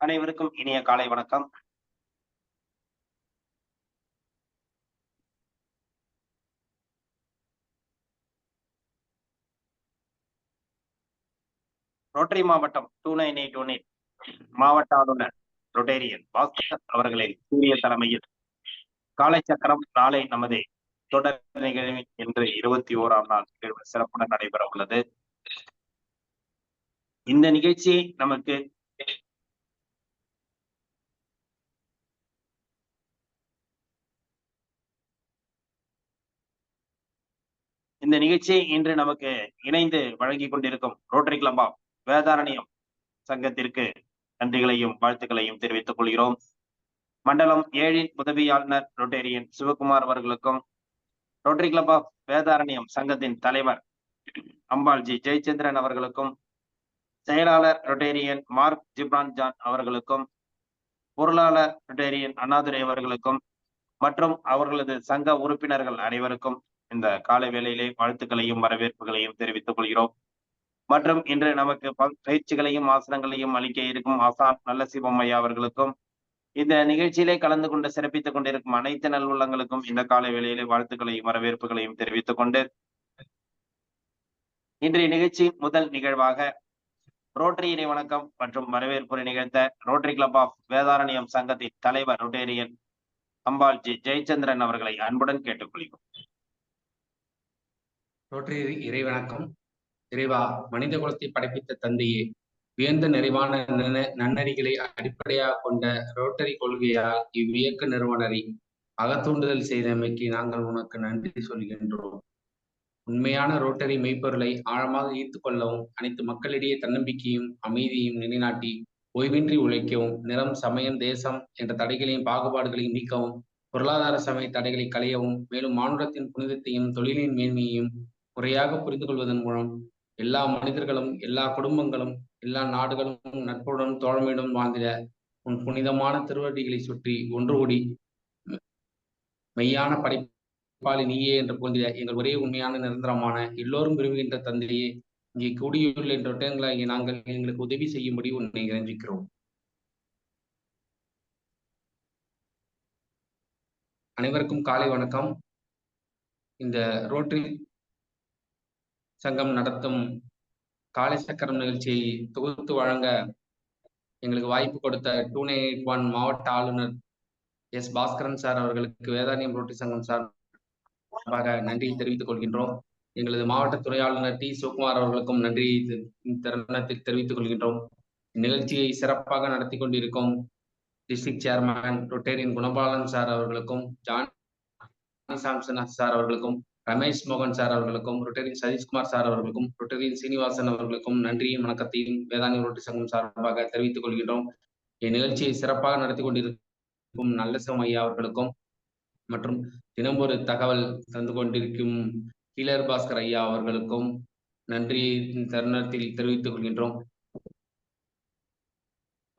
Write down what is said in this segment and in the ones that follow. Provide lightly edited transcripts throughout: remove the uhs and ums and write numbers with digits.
அனைவருக்கும் இனிய காலை வணக்கம். ரோட்டரி மாவட்டம் 2988 மாவட்ட ஆளுநர் ரொட்டேரியன் பாஸ்கர் அவர்களின் சூரிய தலைமையில் காலை சக்கரம் நாளை நமது தொடர் நிகழ்வின் இன்று 21ஆம் நாள் நிகழ்வு சிறப்புடன் நடைபெற உள்ளது. இந்த நிகழ்ச்சியை நமக்கு இன்று நமக்கு இணைந்து வழங்கிக் கொண்டிருக்கும் ரோட்டரி கிளப் ஆஃப் வேதாரண்யம் சங்கத்திற்கு நன்றிகளையும் வாழ்த்துக்களையும் தெரிவித்துக் கொள்கிறோம். மண்டலம் 7 உதவி ஆளுநர் ரொட்டேரியன் சிவகுமார் அவர்களுக்கும், ரோட்டரி கிளப் ஆஃப் வேதாரண்யம் சங்கத்தின் தலைவர் அம்பாள்ஜி ஜெயச்சந்திரன் அவர்களுக்கும், செயலாளர் ரொட்டேரியன் மார்க் ஜிப்ரான் ஜான் அவர்களுக்கும், பொருளாளர் ரொட்டேரியன் அண்ணாதுரை அவர்களுக்கும் மற்றும் அவர்களது சங்க உறுப்பினர்கள் அனைவருக்கும் இந்த காலை வேளையிலே வாழ்த்துக்களையும் வரவேற்புகளையும் தெரிவித்துக் கொள்கிறோம். மற்றும் இன்று நமக்கு பயிற்சிகளையும் ஆசனங்களையும் அளிக்க இருக்கும் ஆசான் நல்ல சிவம்மையா அவர்களுக்கும், இந்த நிகழ்ச்சியிலே கலந்து கொண்டு சிறப்பித்துக் கொண்டிருக்கும் அனைத்து நல்வுள்ளங்களுக்கும் இந்த காலை வேளையிலே வாழ்த்துக்களையும் வரவேற்புகளையும் தெரிவித்துக் கொண்டு, இன்றைய நிகழ்ச்சி முதல் நிகழ்வாக ரோட்டரி இணை வணக்கம் மற்றும் வரவேற்புரை நிகழ்த்த ரோட்டரி கிளப் ஆஃப் வேதாரண்யம் சங்கத்தின் தலைவர் ரொட்டேரியன் அம்பாள்ஜி ஜெயச்சந்திரன் அவர்களை அன்புடன் கேட்டுக்கொள்கிறோம். ரோட்டரி இறைவணக்கம். இறைவா, மனித குலத்தை படைப்பித்த தந்தையே, உயர்ந்த நிறைவான நன்னறிகளை அடிப்படையாக கொண்ட ரோட்டரி கொள்கையால் இவ்வியக்க நிறுவனரை அகத்தூண்டுதல் செய்தமைக்கு நாங்கள் உனக்கு நன்றி சொல்கின்றோம். உண்மையான ரோட்டரி மெய்ப்பொருளை ஆழமாக ஈர்த்து கொள்ளவும், அனைத்து மக்களிடையே தன்னம்பிக்கையும் அமைதியையும் நிலைநாட்டி ஓய்வின்றி உழைக்கவும், நிறம், சமயம், தேசம் என்ற தடைகளையும் பாகுபாடுகளையும் நீக்கவும், பொருளாதார சமய தடைகளை களையவும், மேலும் மானுடத்தின் புனிதத்தையும் தொழிலின் மேன்மையையும் முறையாக புரிந்து கொள்வதன் மூலம் எல்லா மனிதர்களும், எல்லா குடும்பங்களும், எல்லா நாடுகளும் நட்புடன் தோழமையுடன் வாழ்ந்திட உன் புனிதமான திருவடிகளை சுற்றி ஒன்று கூடி மெய்யான படைப்பாளி நீயே என்று புகழ்ந்திட எங்கள் ஒரே உண்மையான நிரந்தரமான எல்லோரும் விரும்புகின்ற தந்தையே, இங்கே கூடியுள்ள ரொட்டங்களாகிய நாங்கள் எங்களுக்கு உதவி செய்யும்படி உன்னை இறைஞ்சிக்கிறோம். அனைவருக்கும் காலை வணக்கம். இந்த ரோட்டரி சங்கம் நடத்தும் காலை சக்கரம் நிகழ்ச்சியை தொகுத்து வழங்க எங்களுக்கு வாய்ப்பு கொடுத்த 2981 மாவட்ட ஆளுநர் எஸ் பாஸ்கரன் சார் அவர்களுக்கு வேதாரண்யம் ரோட்டரி சங்கம் சார்பாக நன்றியை தெரிவித்துக் கொள்கின்றோம். எங்களது மாவட்ட துறை ஆளுநர் டி சிவகுமார் அவர்களுக்கும் நன்றியை தருணத்தில் தெரிவித்துக் கொள்கின்றோம். நிகழ்ச்சியை சிறப்பாக நடத்தி கொண்டிருக்கும் district chairman Rotarian Gunabalan sir அவர்களுக்கும், ஜான் சாம்சன் சார் அவர்களுக்கும், ரமேஷ் மோகன் சார் அவர்களுக்கும், ரொட்டேரியன் சதீஷ்குமார் சார் அவர்களுக்கும், ரொட்டேரியன் சீனிவாசன் அவர்களுக்கும் நன்றியும் வணக்கத்தையும் வேதாரண்யம் ரோட்டரி சங்கம் சார்பாக தெரிவித்துக் கொள்கின்றோம். இந்நிகழ்ச்சியை சிறப்பாக நடத்தி கொண்டிருக்கும் நல்ல சிவம் ஐயா அவர்களுக்கும் மற்றும் தினம் ஒரு தகவல் தந்து கொண்டிருக்கும் கீழர் பாஸ்கர் ஐயா அவர்களுக்கும் நன்றி தருணத்தில் தெரிவித்துக் கொள்கின்றோம்.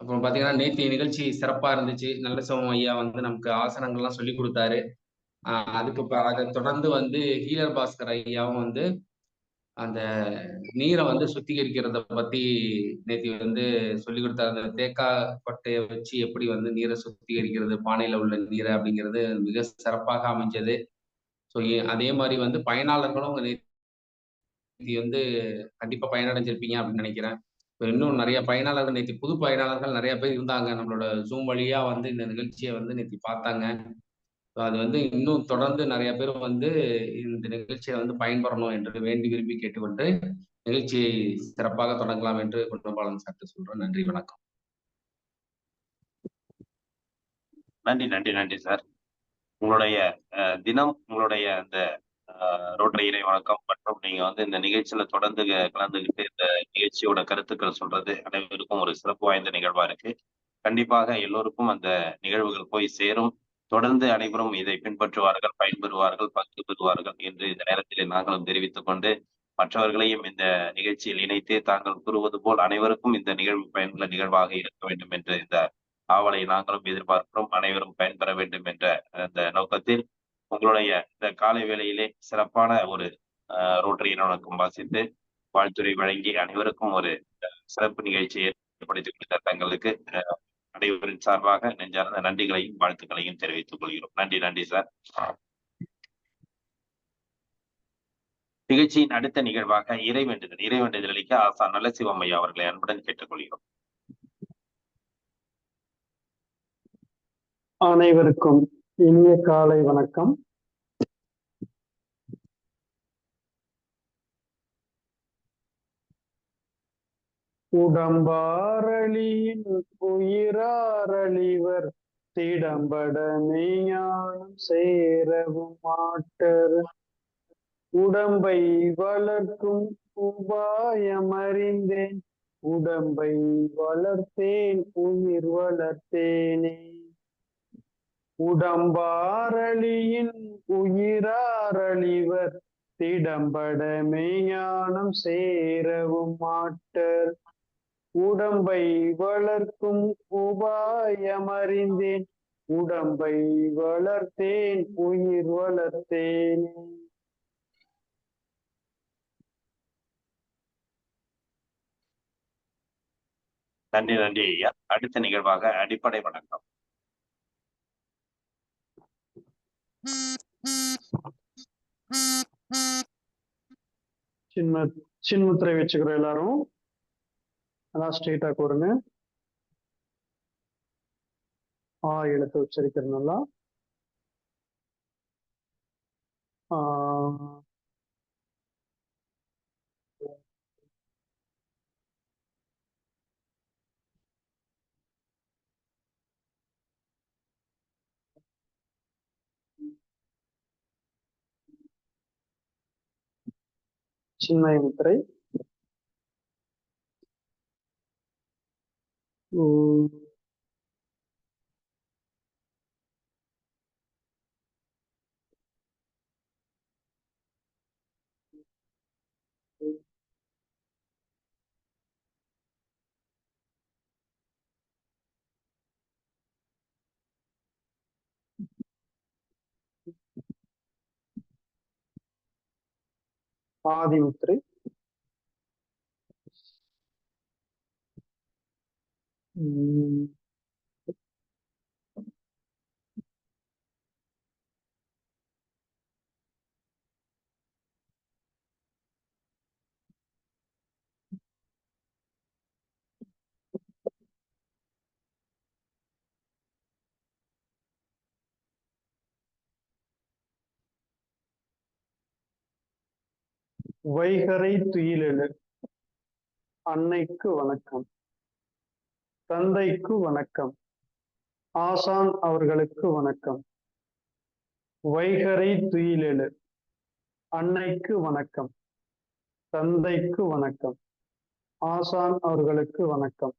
அப்புறம் பாத்தீங்கன்னா, நேற்றைய நிகழ்ச்சி சிறப்பா இருந்துச்சு. நல்ல சிவம் ஐயா வந்து நமக்கு ஆசனங்கள்லாம் சொல்லி கொடுத்தாரு. அதுக்கு அதை தொடர்ந்து வந்து ஹீலர் பாஸ்கர் ஐயாவும் வந்து அந்த நீரை வந்து சுத்திகரிக்கிறத பத்தி நேற்று வந்து சொல்லி கொடுத்தாரு. அந்த தேக்கா கொட்டையை வச்சு எப்படி வந்து நீரை சுத்திகரிக்கிறது, பானையில உள்ள நீரை அப்படிங்கிறது மிக சிறப்பாக அமைஞ்சது. ஸோ அதே மாதிரி வந்து பயனாளர்களும் நேற்று வந்து கண்டிப்பா பயனடைஞ்சிருப்பீங்க அப்படின்னு நினைக்கிறேன். இன்னும் நிறைய பயனாளர்கள் நேற்று புது பயனாளர்கள் நிறைய பேர் இருந்தாங்க. நம்மளோட ஜூம் வழியா வந்து இந்த நிகழ்ச்சியை வந்து நேற்று பார்த்தாங்க. அது வந்து இன்னும் தொடர்ந்து நிறைய பேர் வந்து இந்த நிகழ்ச்சியை வந்து பயன்பெறணும் என்று வேண்டி விரும்பி கேட்டுக்கொண்டு நிகழ்ச்சியை சிறப்பாக தொடங்கலாம் என்று குணபாலன் சார்ட்டு சொல்றேன். நன்றி, வணக்கம். நன்றி நன்றி நன்றி சார். உங்களுடைய தினம், உங்களுடைய அந்த ரோட்டரி இணை வணக்கம் மற்றும் நீங்க வந்து இந்த நிகழ்ச்சியில தொடர்ந்து கலந்துகிட்டு இந்த நிகழ்ச்சியோட கருத்துக்கள் சொல்றது அனைவருக்கும் ஒரு சிறப்பு வாய்ந்த நிகழ்வா இருக்கு. கண்டிப்பாக எல்லோருக்கும் அந்த நிகழ்வுகள் போய் சேரும். தொடர்ந்து அனைவரும் இதை பின்பற்றுவார்கள், பயன்பெறுவார்கள், பங்கு பெறுவார்கள் என்று இந்த நேரத்தில் நாங்களும் தெரிவித்துக் கொண்டு, மற்றவர்களையும் இந்த நிகழ்ச்சியில் இணைத்து தாங்கள் கூறுவது போல் அனைவருக்கும் இந்த நிகழ்வு பயனுள்ள நிகழ்வாக இருக்க வேண்டும் என்று இந்த ஆவலை நாங்களும் எதிர்பார்க்கிறோம். அனைவரும் பயன்பெற வேண்டும் என்ற அந்த நோக்கத்தில் உங்களுடைய இந்த காலை வேளையிலே சிறப்பான ஒரு ரோட்டரி நிறுவனம் வாசித்து வாழ்த்துறை வழங்கி அனைவருக்கும் ஒரு சிறப்பு நிகழ்ச்சியை ஏற்படுத்தி கொடுத்த தங்களுக்கு அனைவரின் சார்பாக நெஞ்சார்ந்த நன்றிகளையும் வாழ்த்துக்களையும் தெரிவித்துக் கொள்கிறோம். நன்றி நன்றி சார். நிகழ்ச்சியின் அடுத்த நிகழ்வாக இறைவேண்டுதல் அளிக்க ஆசா நல்லசிவம் ஐயா அவர்களை அன்புடன் கேட்டுக்கொள்கிறோம். அனைவருக்கும் இனிய காலை வணக்கம். உடம்பாரளியின் உயிராரளிவர் திடம்பட மெய்ஞானம் சேரவும் மாட்டர். உடம்பை வளர்க்கும் உபாயம் அறிந்தேன், உடம்பை வளர்த்தேன் உயிர் வளர்த்தேனே. உடம்பாரளியின் உயிராரளிவர் திடம்பட மெய்ஞானம் சேரவும் மாட்டர். உடம்பை வளர்க்கும் உபாயம் அறிந்தேன், உடம்பை வளர்த்தேன் உயிர் வளர்த்தேனே. நன்றி நன்றி ஐயா. அடுத்த நிகழ்வாக அடிப்படை வணக்கம். சின்முத்திரை வச்சுக்கிறோம் எல்லாரும். அதான் ஸ்ட்ரெயிட்டா கூறுங்க. எழுத்து உச்சரிக்கிறது நல்லா. சின்மய முத்திரை. ஆதி முத்திரை. வைகரை துயிலெழு. அன்னைக்கு வணக்கம், தந்தைக்கு வணக்கம், ஆசான் அவர்களுக்கு வணக்கம். வைகரை துயிலெழு. அன்னைக்கு வணக்கம், தந்தைக்கு வணக்கம், ஆசான் அவர்களுக்கு வணக்கம்.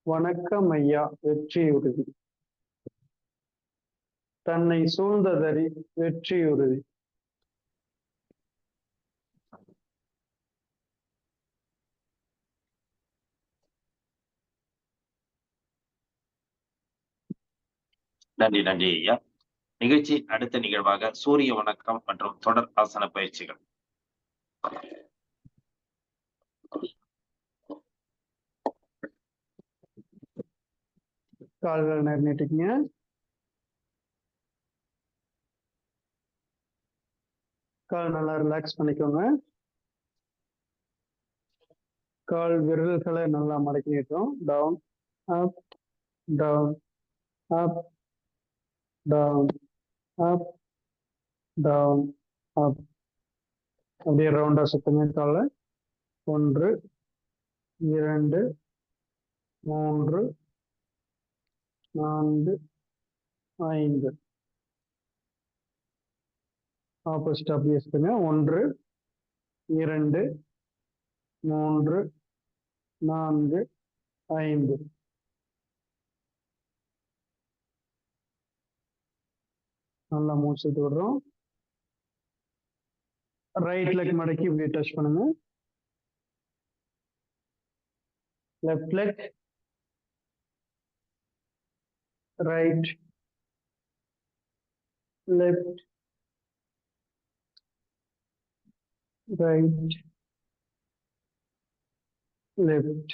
வணக்கம் ஐயா வெற்றியுறுதி. தன்னை சூழ்ந்ததறி வெற்றியுறுதி. நன்றி நன்றி ஐயா. நிகழ்ச்சி அடுத்த நிகழ்வாக சூரிய வணக்கம் மற்றும் தொடர் ஆசன பயிற்சிகள். கால்கள் நேர் நீட்டிங்க. கால் நல்லா ரிலாக்ஸ் பண்ணிக்கோங்க. கால் விரல்களை நல்லா மடக்கி நீட்டோம். Down up down up down up down up. அப்படியே ரவுண்டா சுத்துங்க கால. 1 2 3 4 5. ஆப்போசிட் அப்படியே சுத்துங்க. 1 2 3 4 5. நல்லா மூச்சு விடுறோம். ரைட் லெக் மடக்கி இப்படி டச் பண்ணுங்க. Left leg, right left, right, left.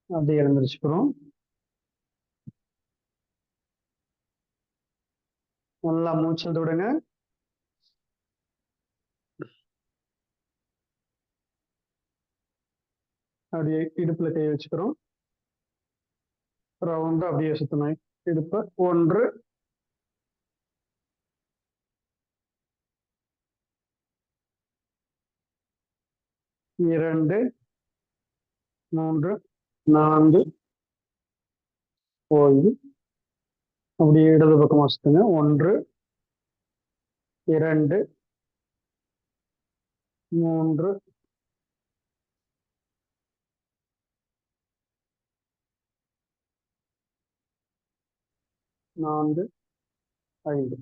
அப்படியே எழுந்திரிச்சுக்கிறோம். நல்லா மூச்சு விடுங்க. அப்படியே இடுப்புல கை வச்சுக்கிறோம். ரவுண்டா அப்படியே சுத்தணும் இடுப்ப. 1, 2, 3, 4 ஓய்வு. அப்படியே இடது பக்கமா சுத்துங்க. 1, 2, 3, 4, 5.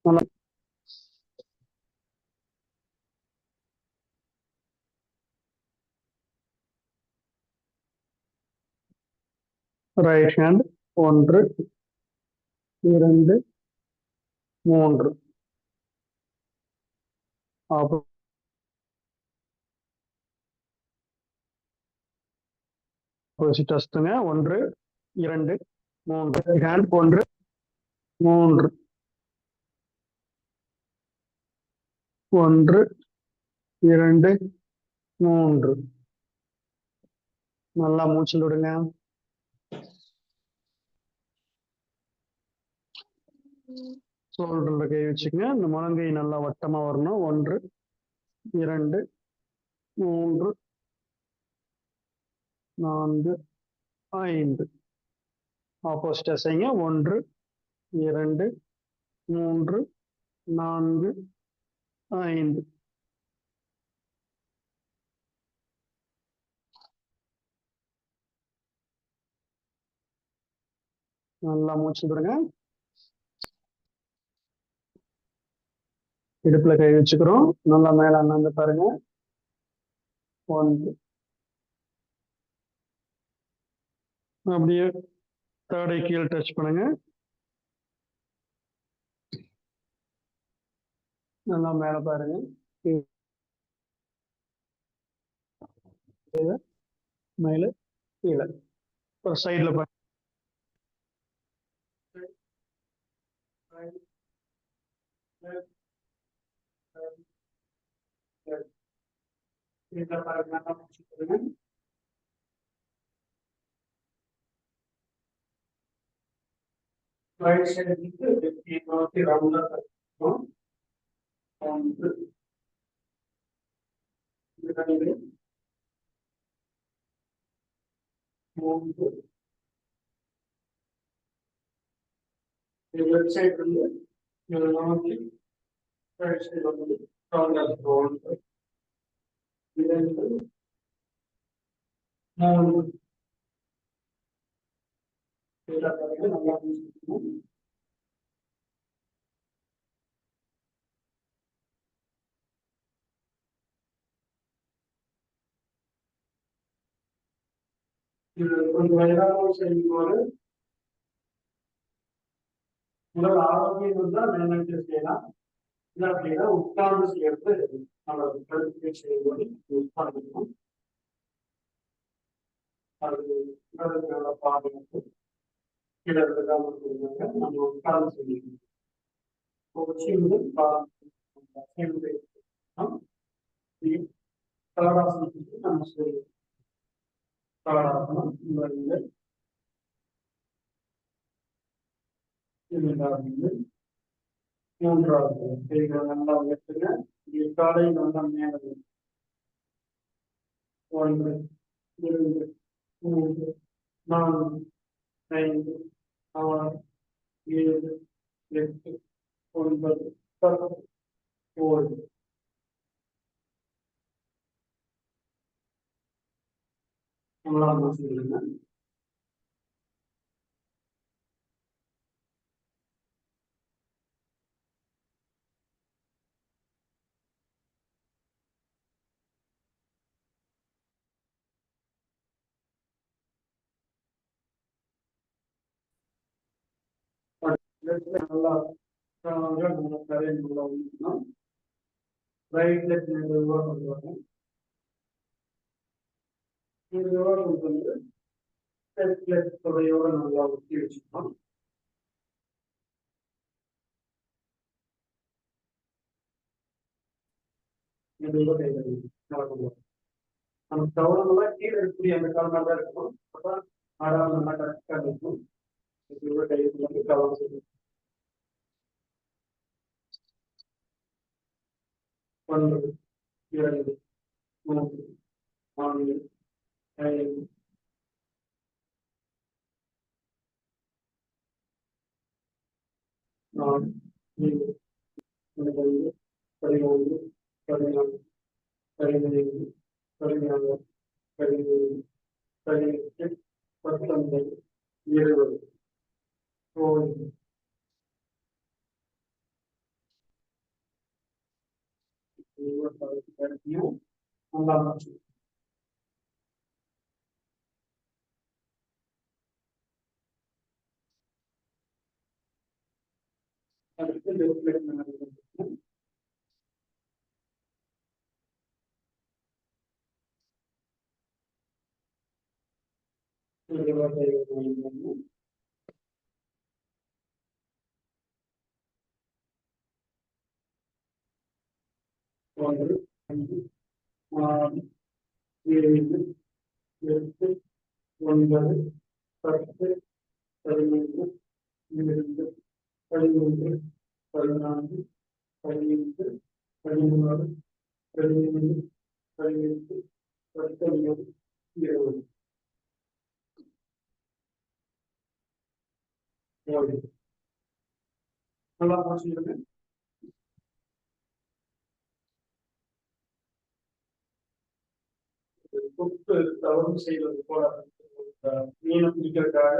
நல்லா ரைட் ஹேண்ட். 1, 2, 3. ஆப்போசிட் சுத்துங்க. 1, 2, 3. ஹேண்ட் 1, 3. 1, 2, 3. நல்லா மூச்சு விடுங்க. ஷோல்டர்ல கை வச்சுக்கங்க. இந்த முழங்கை நல்லா வட்டமா வரணும். 1, 2, 3, 4, 5. ஆப்போசிட் செய்யுங்க. 1, 2, 3, 4, 5. நல்லா மூச்சு விடுங்க. இடுப்புல கை வச்சுக்கிறோம். நல்லா மேல அண்ணாந்து பாருங்க. 1. அப்படியே தாடை கீழே டச் பண்ணுங்க. நல்லா மேல பாருங்க. மேல கீழே. ஒரு சைட்ல பாருங்க. ரைட் சைடு நோக்கி ரவுண்டா தட்டணும். 1, 2, 3. லெஃப்ட் சைடு இருந்து நோக்கி ரைட் சைடு வந்து ரவுண்டா 1, 2, 3. நல்லா மூச்சு. இது கொஞ்சம் வயதானவங்க செய்யும்போது உடல் ஆரோக்கியம் இருந்தால் மேம்பட்டு செய்யலாம். இல்லை அப்படின்னா உட்கார்ந்து செய்யறது நம்ம கருத்து செய்யும்போது உட்கார்ந்துக்கணும். அது உடலுக்கு பாதுகாப்பு இடத்துக்காக நம்ம உட்கார்ந்து செய்யணும். கலராசனத்துக்கு நம்ம செய்யணும். கலராசனம் மூன்றாவது கைகளை நல்லா உயர்த்துங்க. காலை நல்லா மேல 1, 2, 3, 4, 5, 6, 7, 8, 9, 10. ஓய்வு. நல்லா சொல்லுங்க. நல்லா கரையை நல்லா ஊற்றணும். ரைட் லெஃப்ட் மெதுவாக கொண்டு வரணும். மெதுவாக கொண்டு வந்து லெஃப்ட் லெஃப்ட் தொடையோட நல்லா ஊற்றி வச்சுக்கணும். மெதுவாக கைகள் நடக்கணும். நம்ம கவனமெல்லாம் கீழே இருக்கக்கூடிய அந்த காலமாக தான் இருக்கணும். அப்பதான் ஆடாமல் நல்லா கரெக்டாக இருக்கும். மெதுவாக கைகள் வந்து கவனம் செய்யணும். 1 2 3 4 5 4 7 8 11 14 15 16 17 18 19 20 அடுத்து லெஃப்ட் லெஃப்ட் நடக்கும். ஒன்று 5 6 7 8 9 10 11 12 13 14 15 16 17 18 19 20 நல்லா முடிச்சுருங்க. கொத்து தவறு செய்வது போல மீனை பிடிக்கிறதுக்காக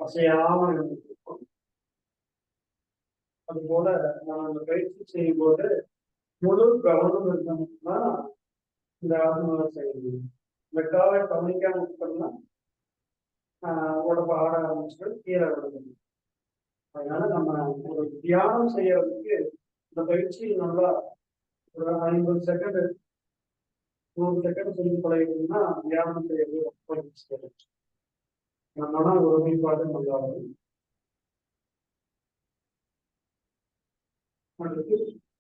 அசையாம இருந்திருக்கும். அது போல நம்ம அந்த பயிற்சி செய்யும் போது முழு கவனம் இருந்தோம்னா இந்த ஆத்மாவை செய்ய முடியும். இந்த காலை கவனிக்காம விட்டோம்னா உடம்பு ஆட ஆரம்பிச்சுட்டு கீழே விட முடியும். அதனால நம்ம ஒரு தியானம் செய்யறதுக்கு இந்த பயிற்சி நல்லா ஒரு 50 செகண்ட் 100 செகண்ட் சொல்லி பழகிட்டோம்னா தியானம் செய்யறது ரொம்ப ஈஸியாக நம்மனா ஒரு மேம்பாடு நல்லா இருக்கும். அடுத்து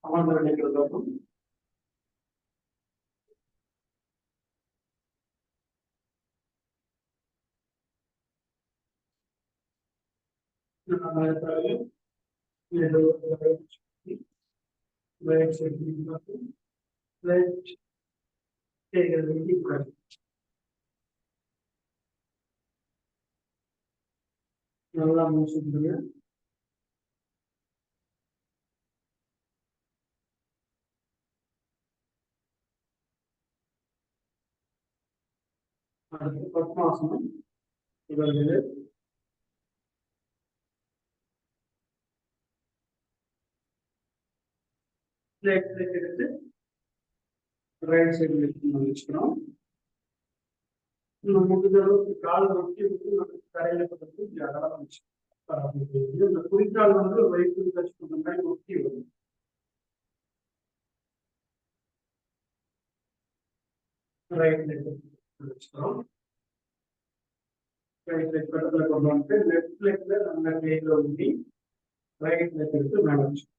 அமர்ந்து நினைக்கிறதும் நல்லா முடிச்சுடுங்க. அடுத்து பத்மாசனம். இவர்கள் எடுத்து ரைட் சைடு வச்சுக்கிறோம். முடிஞ்ச அளவுக்கு கால் நோக்கி வந்து நம்ம கரையில பக்கத்து அகலம் வச்சுக்கணும். இந்த குறிக்கால் வந்து வயிற்று டச் பண்ண மாதிரி நோக்கி வரும். ரைட் லெக் வச்சுக்கிறோம். ரைட் லெக் பக்கத்துல கொண்டு வந்துட்டு லெஃப்ட் லெக்ல நம்ம கையில ஊட்டி ரைட் லெக் எடுத்து மேல வச்சுக்கணும்.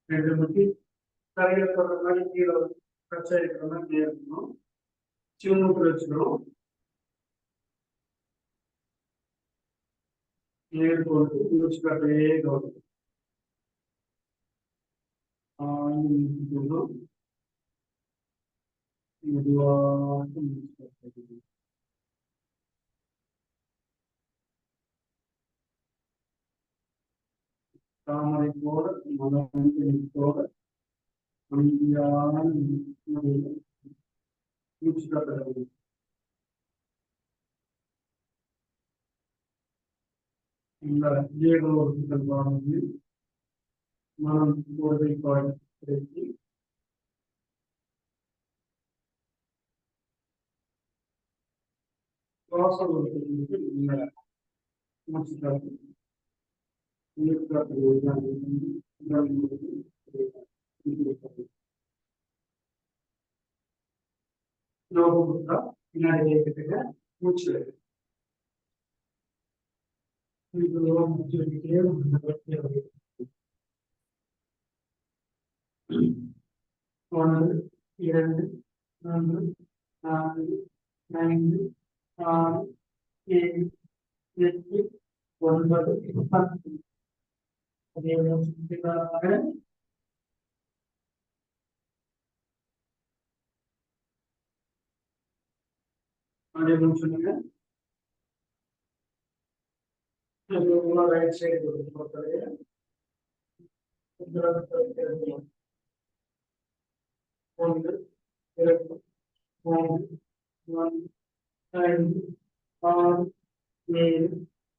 ரெண்டு முட்டி தரையில போடுற மாதிரி கீழே கச்சா இருக்கிற மாதிரி இருக்கணும். சிவமுட்டு வச்சுக்கணும். நேர் போட்டு முடிச்சுக்காட்டே கவனம் மெதுவாக தாமரை போல மனோட அமைதியான மூச்சுக்காட்டு இந்த ஏகோபித்தல் வாழ்ந்து மனம் போதை பாடி கிடைத்து சுவாசம் இல்லை முடிச்சுட்டாரு. பின்னாடி கிட்ட மூச்சு ஒன்று, இரண்டு, மூன்று, நான்கு, ஐந்து, ஆறு, ஏழு, எட்டு, ஒன்பது, 10. அதே மூச்சுக்காக அதே சொல்லுங்க. ரைட் சைடு ஒன்று, இரண்டு, மூன்று, நான்கு, ஐந்து, ஆறு, ஏழு,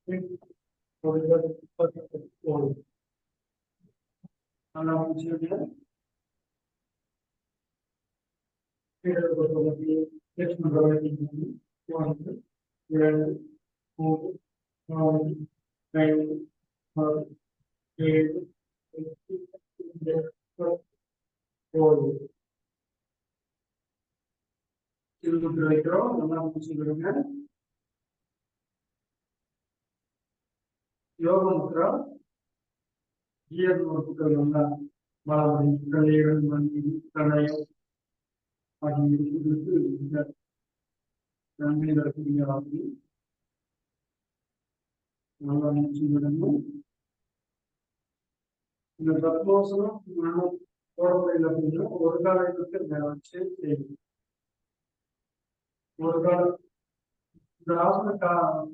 எட்டு, ஒன்பது, 10. நல்லா முடிச்சுங்க. ஒன்று, இரண்டு, மூன்று, நான்கு, ஐந்து, ஆறு, ஏழு, எட்டு, 10. திரும்ப வைக்கிறோம். நல்லா முடிச்சுக்கிடுங்க. யோக முத்ரா ஜீரண உறுப்புகள் நல்லா வளர்ச்சி கல்லீரல் மண்டி கணையம் ஆகிய உறுப்புகளுக்கு நன்மை தரக்கூடிய ஆகி நல்லா முடிச்சுக்கிடுங்க. இந்த பத்மாசனம் நம்ம போடப்படையில் அப்படின்னா ஒரு காலத்துக்கு வச்சு செய்யும். ஒரு காலம் இந்த ஆசன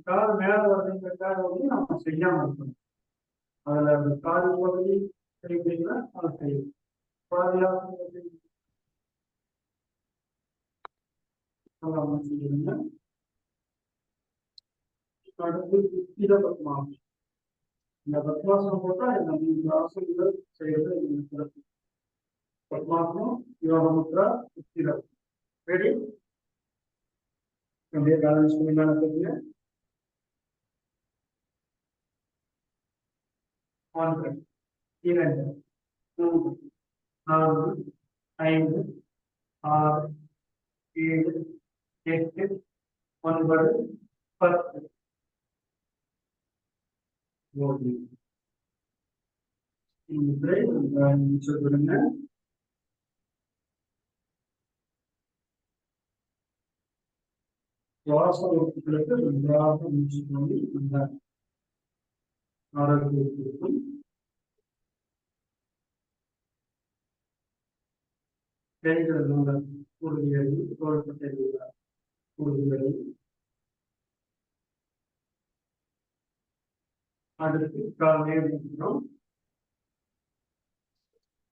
கால் மேல வருதுங்கிறதுக்காக வந்து நம்ம செய்யாம இருக்கணும். அதுல கால் பகுதி செய்யறீங்கன்னா அதை செய்யும். பாதுகாப்பு செய்யுங்க. அடுத்து உத்திர பத்மாசனம். இந்த பத்மாசனம் போட்டா இந்த ஆசனங்கள் செய்யறது சிறப்பு. பத்மாசனம், யோகமுத்ரா, உத்திரம். ரெடி? அப்படியே பேலன்ஸ் பண்ணி நடத்துங்க. ஒன்று, இரண்டு, மூன்று, நான்கு, ஐந்து, ஆறு, ஏழு, எட்டு, 9, 10. சொல்லுங்க. சுவாச உறுப்புகளுக்கு நன்றாக மூச்சு பண்ணி அந்த ஆரோக்கியத்திற்கும் கைகள் உறுதியடி தோள்பட்டை உறுதியடி. அடுத்து கால் நேரம்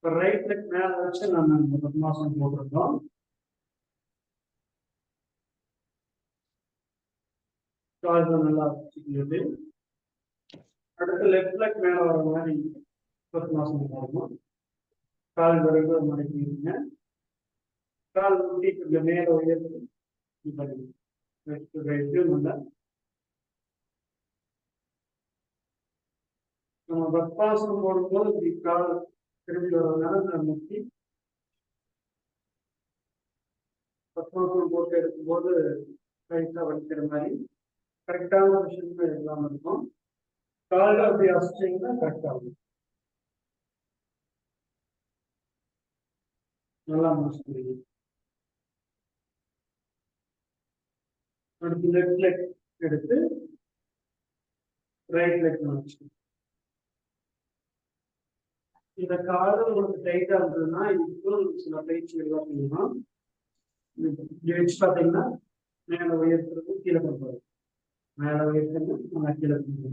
ரைட் லெக் மேல வச்சு நம்ம இந்த பத்மாசனம் போட்டிருக்கோம். கால்கள் நல்லா வச்சுக்கிறது. அடுத்து லெஃப்ட் லெக் மேல வர மாதிரி பத்மாசனம் போடணும். கால் விரைவு மடக்கிடுங்க. கால் முட்டி கொஞ்சம் மேல உயர்த்து நல்லா. நம்ம பத்மாசனம் போடும்போது இப்படி கால் திரும்பி வர்றதுனால முட்டி பத்மாசனம் போட்டு எடுக்கும்போது ரைட்டா வலிக்கிற மாதிரி கரெக்டான விஷயங்கள் எல்லாம் இருக்கும். கால் அப்படி அசைச்சிங்கன்னா கரெக்ட் ஆகும். நல்லா முடிச்சு. அடுத்து லெஃப்ட் லெக் எடுத்து ரைட் லெக் வச்சு இந்த கால் உங்களுக்கு டைட்டா இருந்ததுன்னா இதுக்கும் சில பயிற்சிகள் எல்லாம் செய்யணும். இப்படி வச்சு பார்த்தீங்கன்னா மேல உயர்த்துறது கீழே கொண்டு மேல உயர்த்துறது நம்ம கீழே கொண்டு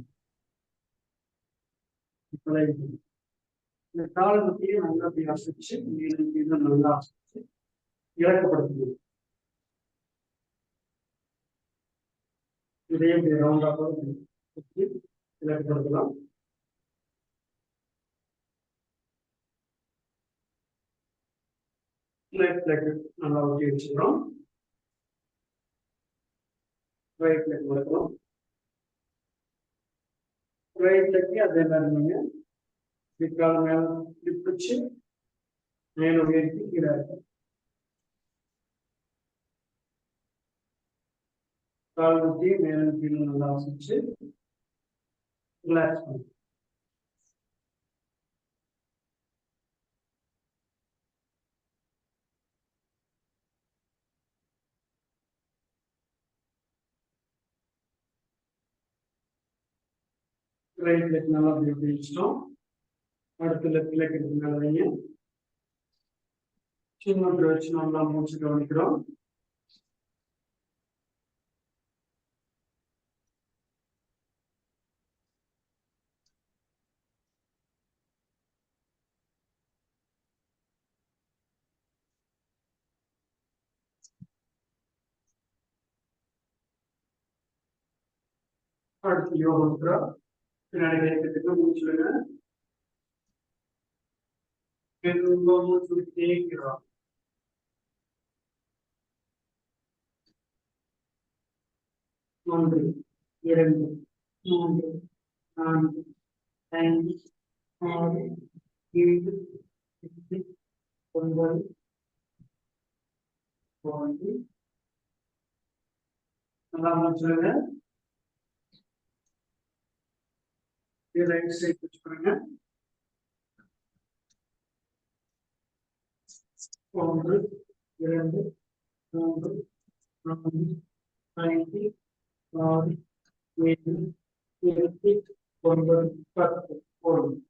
இந்த கால் முட்டியை நல்லா அப்படி அசைச்சு மீண்டும் நல்லா அசைச்சு இறக்கப்படுத்துது. இதையே இப்படி ரவுண்டா இறக்கப்படுத்தலாம். லெஃப்ட் லெக் நல்லா ஊட்டி வச்சுக்கிறோம். ரைட் லெக் வளர்க்கிறோம். ரைட் லெக் அதே மாதிரி நீங்க கால் மேல லிஃப்ட் வச்சு மேல உயர்த்தி கீழே கால் ஊற்றி மேல கீழே நல்லா வச்சு ரிலாக்ஸ் பண்ணு. ரைட் லெக் நல்லா அப்படி வச்சிட்டோம். அடுத்த லெஃப்ட் லெக் எடுத்து மேல வைங்க. சின்ன வச்சு நல்லா மூச்சு கவனிக்கிறோம். அடுத்து யோகா முத்ரா. பின்னாடி கைக்கு மூச்சுடுங்க. மூச்சு தேய்க்கிறோம். ஒன்று, இரண்டு, மூன்று, நான்கு, ஐந்து, ஆறு, ஏழு, எட்டு, ஒன்பது, ஒன்று. நல்லா மூச்சுடுங்க. ரைட் சைட் வச்சு பண்ணுங்க. ஒன்று, இரண்டு, மூன்று, நான்கு, ஐந்து, ஆறு, ஏழு, எட்டு, ஒன்பது, 10. போதும்.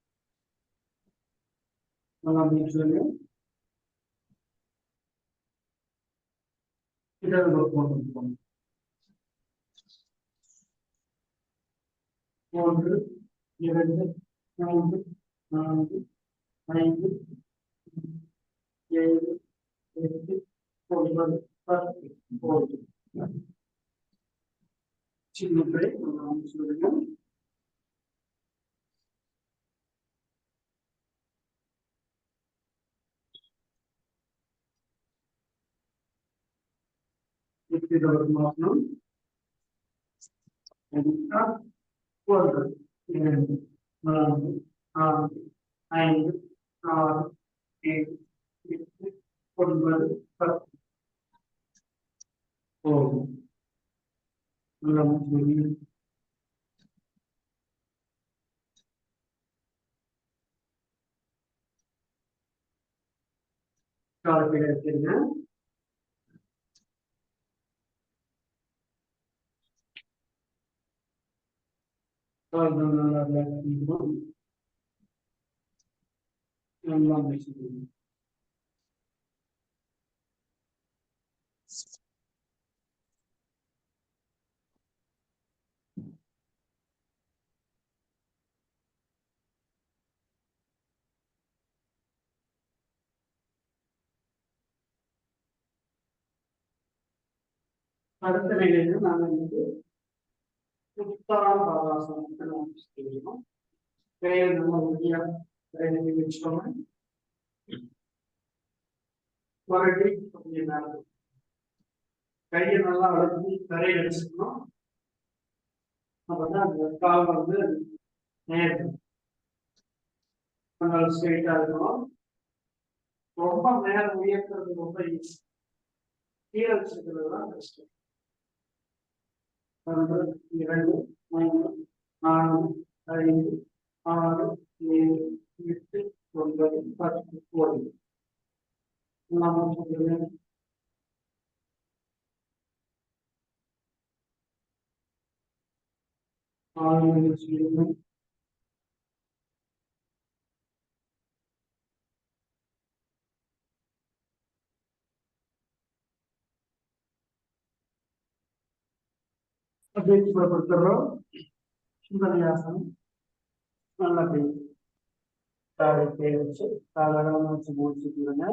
நல்லா மூச்சுடுங்க. இடது பக்கம் போகணும். ஒன்று, இரண்டு, மூன்று, நான்கு, ஐந்து, ஏழு, எட்டு, ஒன்பது, 10. போதும். சின்ன பிரேக் சொல்லுங்க. மாற்றணும். ஒன்று, இரண்டு, நான்கு, ஆறு, ஐந்து, ஆறு, ஏழு, எட்டு, ஒன்பது, 10. போதும். நல்லா மூச்சு. காலத்தில் எடுத்துருங்க. நல்லா நல்லா பேசுங்க. அடுத்த நிலையில நாங்கள் வந்து உத்தான பாதாசனத்தை நாம் செய்யணும். கையை நம்ம உறுதியா வச்சுக்கோங்க. மறுபடி அப்படியே கையை நல்லா அழுத்தி தரையில் வச்சுக்கணும். அப்பதான் அந்த கால் வந்து நேரம் நல்லா ஸ்ட்ரெயிட்டா இருக்கணும். ரொம்ப நேரம் உயர்த்துறது ரொம்ப ஈஸி. கீழே வச்சுக்கிறது தான் கஷ்டம். ஒன்று, இரண்டு, மூன்று, நான்கு, ஐந்து, ஆறு, ஏழு, எட்டு, ஒன்பது, 10. போதும். கொடுத்துறோம். சுந்தரியாசனம் நல்லா காலை கை வச்சு தாராளமா வச்சு முடிச்சுக்கிறேங்க.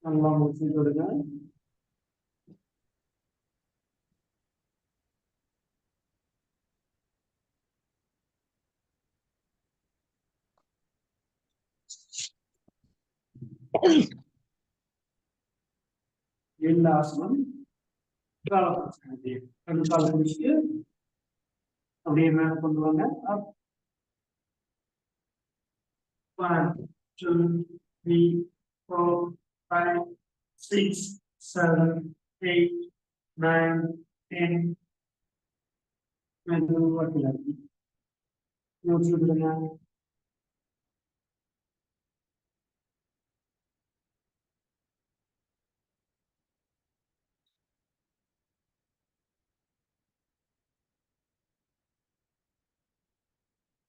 நல்லா முடிச்சு கொடுங்க. ஆசனம் காலை பிடிச்சிட்டு அப்படியே மேல கொண்டு வாங்க. 1 2 3 4 5 6 7 8 9 10 மெதுவா கிளம்பி மூச்சு விடுங்க.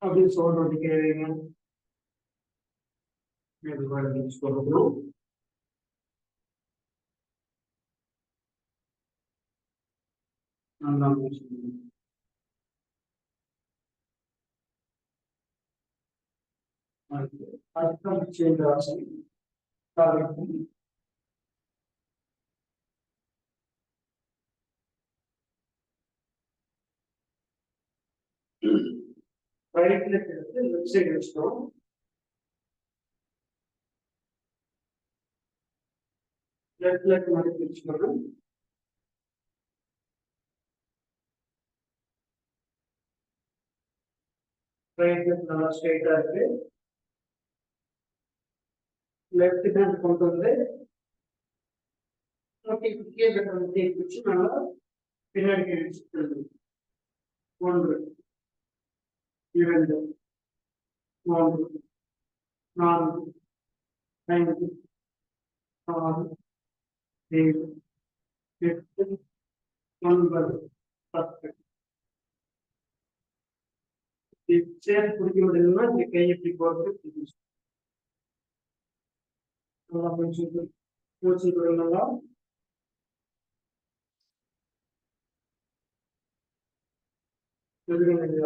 அப்படியே சோறு ரொட்டி கேளுங்க. மெதுவா ரிலீஸ் பண்ணணும். நல்லா மூச்சு விடுங்க. அர்த்தம் சேஞ்சாச்சு. ரைட் லெக் எடுத்து லெஃப்ட் சைடு வச்சுட்டோம். லெஃப்ட் லெக் மடக்கி வச்சுக்கணும். ரைட் லெக் நல்லா ஸ்ட்ரைட்டா இருக்கு. லெஃப்ட் ஹேண்ட் கொண்டு வந்து கீழே வச்சு நல்லா பின்னாடி வச்சுக்கிறது. 1 2 3 4 5 6 7 8 9 10. சேர் பிடிக்க முடியலன்னா இந்த கையை இப்படி போட்டு நல்லா மூச்சு நல்லா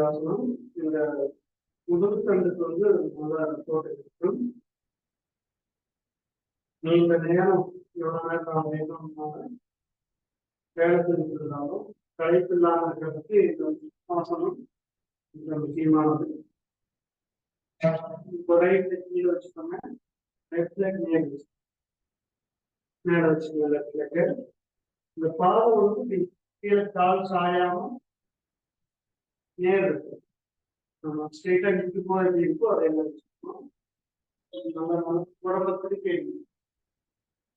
ஆசனம். இந்த முதல் தண்டுக்கு வந்து நல்லா தோட்டம் இருக்கும். நீண்ட நேரம் எவ்வளவு நேரம் வேலை செஞ்சிருந்தாலும் களைப்பு இல்லாம இருக்கிறதுக்கு இந்த ஆசனம் மிக முக்கியமானது. ரைட் கீழே வச்சுக்கோங்க. லெஃப்ட் லெக் மேல வச்சுக்கோங்க. லெஃப்ட் லெக் இந்த பாதம் வந்து கீழே கால் சாயாம நேர் இருக்கு. நம்ம ஸ்ட்ரெயிட்டா நிற்கும் போது எப்படி இருக்கோ அதே மாதிரி வச்சுக்கணும். நம்ம உடம்பை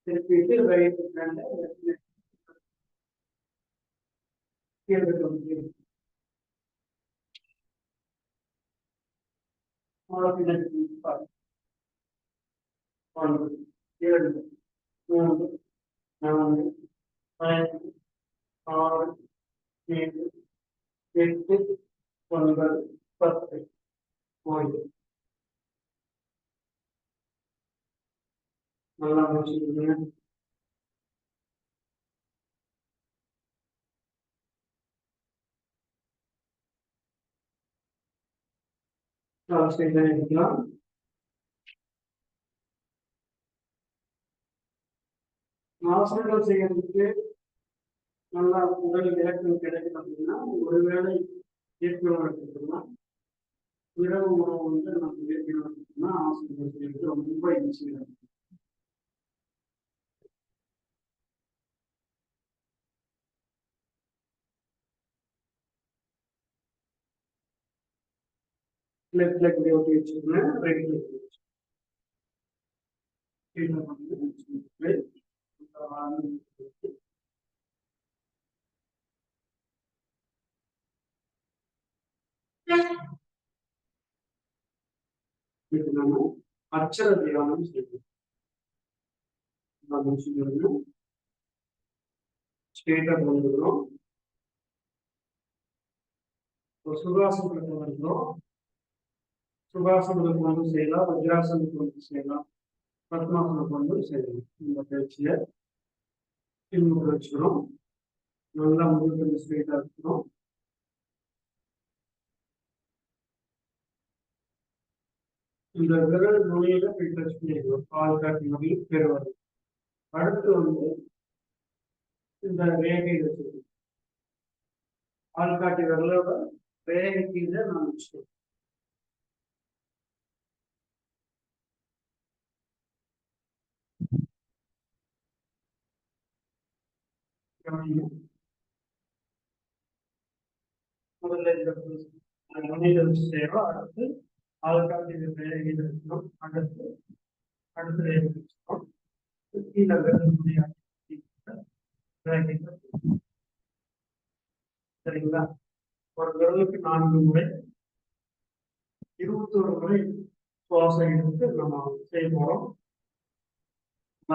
திருப்பிட்டு ரைட் ஹேண்ட் லெஃப்ட் லெக் கீழே பின்னாடி 1 2 3 4 5 6 7 8 9 10 போயிடு. நல்லா முடிச்சுக்கோங்க. எடுக்கலாம். ஆசனங்கள் செய்யறதுக்கு நல்லா உடல் இலக்கம் கிடைக்கும் அப்படின்னா ஒருவேளை இயற்கை உணவு எடுத்துக்கலாம். இரவு உணவு வந்து நம்ம இயற்கை உணவு எடுத்துக்கோம்னா ஆசனங்கள் செய்யறது ரொம்ப ஈஸியாக இருக்கும். லெஃப்ட் லெக் ஓட்டி வச்சுக்கோங்க. ரைட் லெக் நம்ம அச்சர தியானம் செய்யணும். ஸ்ட்ரெயிட்டா வந்துடும். சுகாசனத்துக்கு வந்துடும். சுகாசனத்துக்கு வந்து செய்யலாம். வஜ்ராசனத்துக்கு வந்து செய்யலாம். பத்மாசனத்துக்கு வந்து செய்யலாம். இந்த பயிற்சியை பின்பற்ற வச்சுக்கிறோம். நல்லா முதுகு ஸ்ட்ரெயிட்டா இருக்கணும். இந்த விரல் நுனியில போய் டச் பண்ணிடுவோம். பால் காட்டி நுனியில் பெறுவது. அடுத்து வந்து இந்த ரேகை வச்சுக்கணும். பால் காட்டி விரலோட ரேகை கீழே நான் வச்சுக்கணும். முதல்ல இந்த நுண்ணில வச்சு செய்யறோம். அடுத்து ஆளுக்காக இது இருக்கணும். அடுத்து வச்சுக்கணும். கீழே சரிங்களா? ஒரு விரலுக்கு 4 முறை 21 முறை சுவாசம் எடுத்து நம்ம செய்ய போறோம்.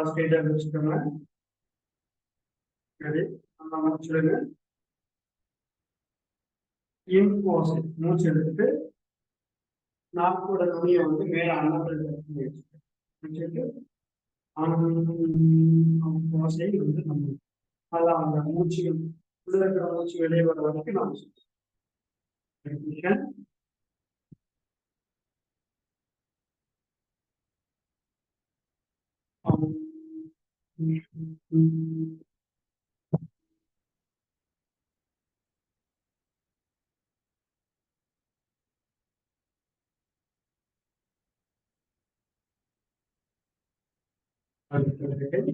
ஸ்டேஜா வச்சுக்கோங்க. சரி, நம்ம முடிச்சிடுங்க. மூச்சு எடுத்துட்டு நாக்கோட நுனியை வந்து மேல அன்னத்தில் வச்சுட்டு சுவாசை வந்து நம்ம நல்லா அந்த மூச்சு உள்ள இருக்கிற மூச்சு வெளியே வர வரைக்கும் நம்ம அடுத்தது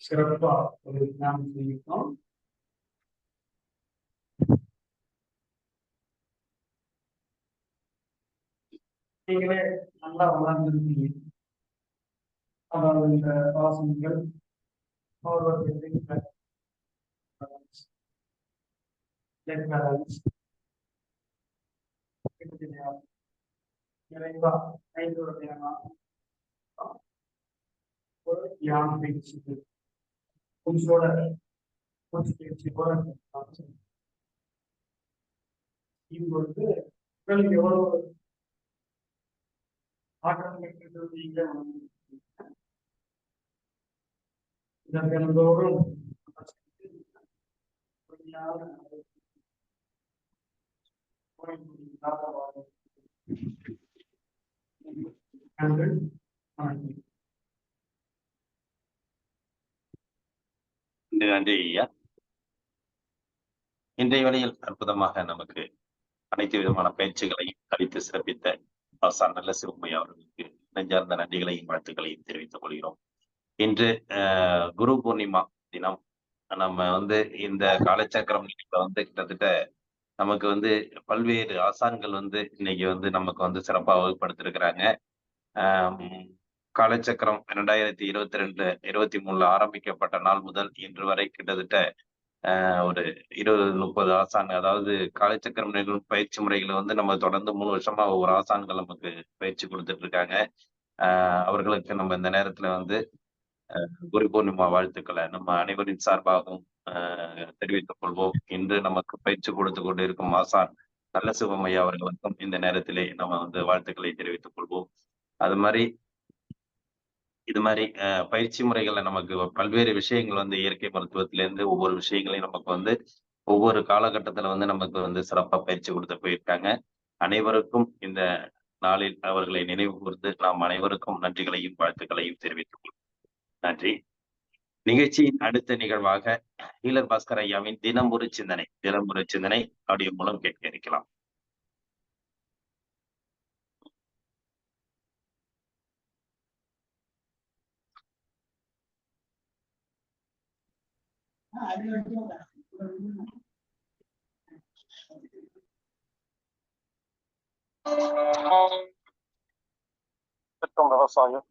சிறப்பா ஒரு தியானம் செய்யணும். நீங்களே நல்லா வளர்ந்துருக்கீங்க. அதாவது இந்த வாசனைகள் அவர்களுடைய நிறைவா 5 வகையான ஒரு தியானம் பயிற்சி கொஞ்சோட கொஞ்சம் பயிற்சியோட இப்பொழுது உடல் எவ்வளவு ஆற்றல் பெற்றது நீங்க தினந்தோறும் நன்றி ஐயா. இன்றைய வேளையில் அற்புதமாக நமக்கு அனைத்து விதமான பயிற்சிகளையும் அளித்து சிறப்பித்த ஆசான் நல்ல சிவமையா அவர்களுக்கு நெஞ்சார்ந்த நன்றிகளையும் வாழ்த்துக்களையும் தெரிவித்துக் கொள்கிறோம். இன்று குரு பூர்ணிமா தினம். நம்ம இந்த காலச்சக்கரம் கிட்டத்தட்ட நமக்கு பல்வேறு ஆசான்கள் இன்னைக்கு நமக்கு சிறப்பாக வகுப்படுத்திருக்கிறாங்க. காலச்சக்கரம் 2022-23 ஆரம்பிக்கப்பட்ட நாள் முதல் இன்று வரை கிட்டத்தட்ட ஒரு 20-30 ஆசான், அதாவது காலச்சக்கரம் பயிற்சி முறைகளை நம்ம தொடர்ந்து 3 வருஷமா ஒவ்வொரு ஆசான்கள் நமக்கு பயிற்சி கொடுத்துட்டு இருக்காங்க. அவர்களுக்கு நம்ம இந்த நேரத்துல குரு பூர்ணிமா வாழ்த்துக்களை நம்ம அனைவரின் சார்பாகவும் தெரிவித்துக் கொள்வோம். இன்று நமக்கு பயிற்சி கொடுத்து கொண்டு இருக்கும் ஆசான் நல்ல சிவமையா அவர்களுக்கும் இந்த நேரத்திலே நம்ம வாழ்த்துக்களை தெரிவித்துக் கொள்வோம். இது மாதிரி பயிற்சி முறைகள்ல நமக்கு பல்வேறு விஷயங்கள் இயற்கை மருத்துவத்திலேருந்து ஒவ்வொரு விஷயங்களையும் நமக்கு ஒவ்வொரு காலகட்டத்துல நமக்கு சிறப்பா பயிற்சி கொடுத்து போயிருக்காங்க. அனைவருக்கும் இந்த நாளில் அவர்களை நினைவு கூர்ந்து நாம் அனைவருக்கும் நன்றிகளையும் வாழ்த்துக்களையும் தெரிவித்துக் கொள்வோம். நன்றி. நிகழ்ச்சியின் அடுத்த நிகழ்வாக ஹீலர் பாஸ்கர் ஐயாவின் தினம் ஒரு சிந்தனை ஆடியோ மூலம் கேட்க இருக்கலாம். விவசாயம்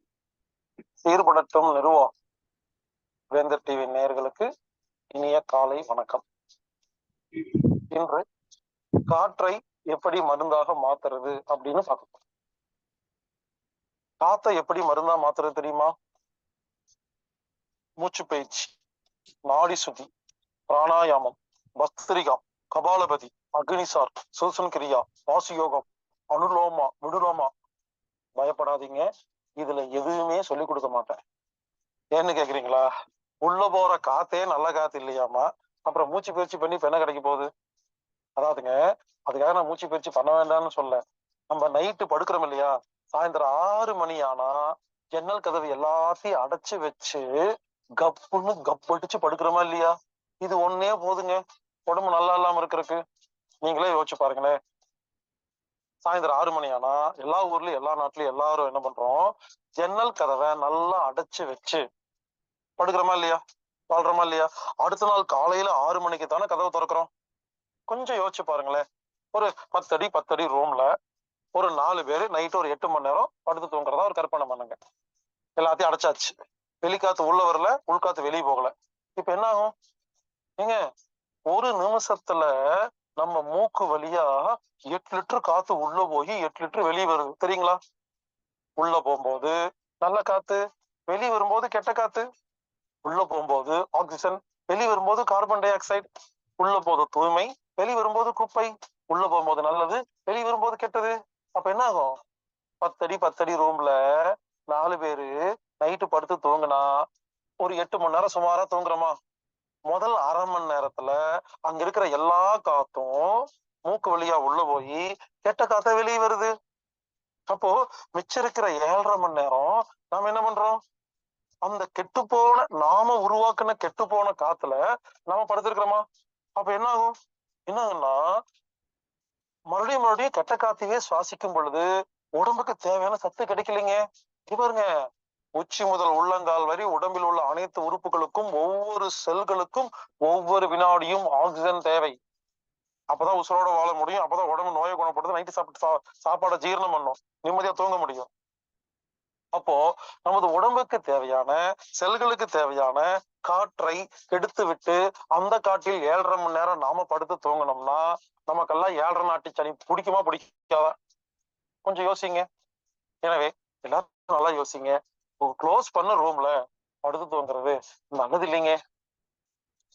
சீர்படுத்தும் நிறுவனம் வேந்தர் டிவி நேயர்களுக்கு இனிய காலை வணக்கம். இன்று காற்றை எப்படி மருந்தாக மாத்துறது அப்படின்னு பார்க்க. காத்தை எப்படி மருந்தா மாத்துறது தெரியுமா? மூச்சு பயிற்சி, நாடி சுத்தி, பிராணாயாமம், பஸ்திரிகா, கபாலபதி, அக்னிசார், சூசன் கிரியா, வாசியோகம், அனுலோமா, விடுலோமா. பயப்படாதீங்க, இதுல எதுவுமே சொல்லி கொடுக்க மாட்டேன். ஏன்னு கேக்குறீங்களா? உள்ள போற காத்தே நல்ல காத்து இல்லையாமா, அப்புறம் மூச்சு பயிற்சி பண்ணி இப்ப என்ன கிடைக்க போகுது? அதாவதுங்க, அதுக்காக நான் மூச்சு பயிற்சி பண்ண வேண்டாம்னு சொல்ல. நம்ம நைட்டு படுக்கிறோம் இல்லையா, சாயந்தரம் 6 மணி ஆனா ஜன்னல் கதவு எல்லாத்தையும் அடைச்சு வச்சு கப்புன்னு கப்படிச்சு படுக்கிறோமா இல்லையா? இது ஒன்னே போதுங்க உடம்பு நல்லா இல்லாம இருக்கிறதுக்கு. நீங்களே யோசிச்சு பாருங்களேன். சாயந்தரம் 6 மணி ஆனா எல்லா ஊர்லயும் எல்லா நாட்டுலயும் எல்லாரும் என்ன பண்றோம்? ஜன்னல் கதவை நல்லா அடைச்சு வச்சு படுக்கிறோமா இல்லையா? வாழ்றோமா இல்லையா? அடுத்த நாள் காலையில 6 மணிக்கு தானே கதவை திறக்கிறோம். கொஞ்சம் யோசிச்சு பாருங்களேன். ஒரு 10 அடி ரூம்ல ஒரு 4 பேரு நைட்டு ஒரு 8 மணி நேரம் படுத்து தூங்குறதா ஒரு கற்பனை பண்ணுங்க. எல்லாத்தையும் அடைச்சாச்சு, வெளிக்காத்து உள்ள வரல, உள்காத்து வெளியே போகல. இப்ப என்ன ஆகும்? நீங்க ஒரு நிமிஷத்துல நம்ம மூக்கு வழியா 8 லிட்டர் காத்து உள்ள போய் 8 லிட்டர் வெளியே வருது தெரியுங்களா? உள்ள போகும்போது நல்ல காத்து, வெளியே வரும்போது கெட்ட காத்து. உள்ள போகும்போது ஆக்சிஜன், வெளியே வரும்போது கார்பன் டை ஆக்சைடு. உள்ள போது தூய்மை, வெளியே வரும்போது குப்பை. உள்ள போகும்போது நல்லது, வெளியே வரும்போது கெட்டது. அப்ப என்ன ஆகும்? 10 அடி ரூம்ல 4 பேரு நைட்டு படுத்து தூங்குனா ஒரு 8 மணி நேரம் சுமாரா தூங்குறோமா? முதல் அரை மணி நேரத்துல அங்க இருக்கிற எல்லா காத்தும் மூக்கு வழியா உள்ள போய் கெட்ட காத்த வெளியே வருது. அப்போ மிச்சம் இருக்கிற 7.5 மணி நேரம் நாம என்ன பண்றோம்? அந்த கெட்டு போன, நாம உருவாக்குன கெட்டு போன காத்துல நாம படுத்திருக்கிறோமா? அப்ப என்ன ஆகும்? என்ன ஆகும்னா, மறுபடியும் கெட்ட காத்தையே சுவாசிக்கும் பொழுது உடம்புக்கு தேவையான சத்து கிடைக்கலைங்க. பாருங்க, உச்சி முதல் உள்ளங்கால் வரை உடம்பில் உள்ள அனைத்து உறுப்புகளுக்கும் ஒவ்வொரு செல்களுக்கும் ஒவ்வொரு வினாடியும் ஆக்சிஜன் தேவை. அப்பதான் உசுரோட வாழ முடியும். அப்பதான் உடம்பு நோயை குணப்படுது. நைட்டு சாப்பாடை ஜீரணம் பண்ணும், நிம்மதியா தூங்க முடியும். அப்போ நமது உடம்புக்கு தேவையான, செல்களுக்கு தேவையான காற்றை கெடுத்து விட்டு அந்த காற்றில் 7.5 மணி நேரம் நாம படுத்து தூங்கணும்னா நமக்கெல்லாம் 7.5 நாட்டு சனி பிடிக்குமா பிடிக்காதா? கொஞ்சம் யோசிங்க. எனவே எல்லாரும் நல்லா யோசிங்க. க்ளோஸ் பண்ண ரூம்ல படுத்து தூங்குறது நல்லது இல்லைங்க.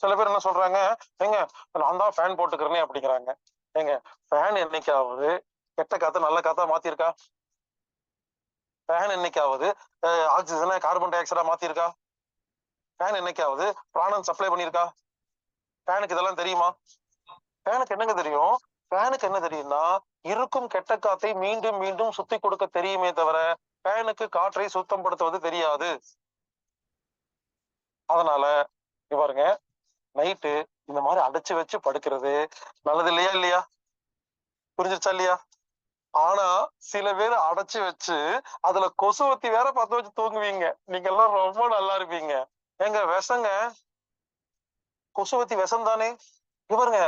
சில பேர் என்ன சொல்றாங்க, ஏங்க நான் தான் ஃபேன் போட்டுக்கிறேனே அப்படிங்கிறாங்க. ஏங்க, ஃபேன் என்னைக்காவது கெட்ட காத்த நல்ல காத்தா மாத்திருக்கா? ஃபேன் என்னைக்காவது ஆக்சிஜனை கார்பன் டை ஆக்சைடா மாத்திருக்கா? ஃபேன் என்னைக்காவது பிராணன் சப்ளை பண்ணிருக்கா? ஃபேனுக்கு இதெல்லாம் தெரியுமா? ஃபேனுக்கு என்னங்க தெரியும்? ஃபேனுக்கு என்ன தெரியும்னா, இருக்கும் கெட்ட காத்தை மீண்டும் மீண்டும் சுத்தி கொடுக்க தெரியுமே தவிர ஃபேனுக்கு காற்றை சுத்தம் படுத்துவது தெரியாது. அதனால பாருங்க, நைட்டு இந்த மாதிரி அடைச்சு வச்சு படுக்கிறது நல்லது இல்லையா? புரிஞ்சிருச்சா இல்லையா? ஆனா சில பேர் அடைச்சு வச்சு அதுல கொசுவத்தி வேற பத்த வச்சு தூங்குவீங்க. நீங்க எல்லாம் ரொம்ப நல்லா இருப்பீங்க. எங்க விஷங்க, கொசுவத்தி விஷம் தானே. பாருங்க,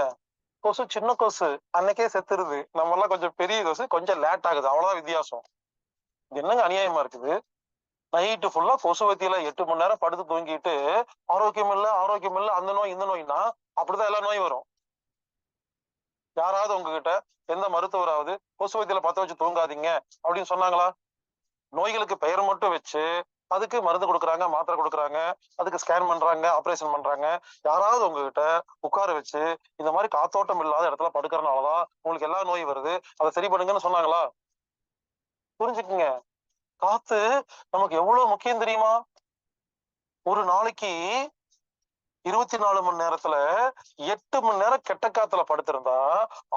கொசு சின்ன கொசு அன்னைக்கே செத்துருது. நம்ம எல்லாம் கொஞ்சம் பெரிய கொசு, கொஞ்சம் லேட் ஆகுது, அவ்வளவுதான் வித்தியாசம். இது என்னங்க அநியாயமா இருக்குது? நைட்டு ஃபுல்லா கொசுவத்தியில 8 மணி நேரம் படுத்து தூங்கிட்டு ஆரோக்கியம் இல்ல அந்த நோய் இந்த நோய்னா அப்படிதான் எல்லா நோயும் வரும். யாராவது உங்ககிட்ட, எந்த மருத்துவராவது கொசுவத்தியில பத்த வச்சு தூங்காதீங்க அப்படின்னு சொன்னாங்களா? நோய்களுக்கு பெயர் மட்டும் வச்சு அதுக்கு மருந்து கொடுக்குறாங்க, மாத்திரை கொடுக்குறாங்க, அதுக்கு ஸ்கேன் பண்றாங்க, ஆபரேஷன் பண்றாங்க. யாராவது உங்ககிட்ட உட்கார வச்சு இந்த மாதிரி காத்தோட்டம் இல்லாத இடத்துல படுக்கிறதுனாலதான் உங்களுக்கு எல்லா நோயும் வருது, அதை சரி பண்ணுங்கன்னு சொன்னாங்களா? புரிஞ்சுக்குங்க, காத்து நமக்கு எவ்வளவு முக்கியம் தெரியுமா? ஒரு நாளைக்கு 24 மணி நேரத்துல 8 மணி நேரம் கெட்ட காத்துல படுத்திருந்தா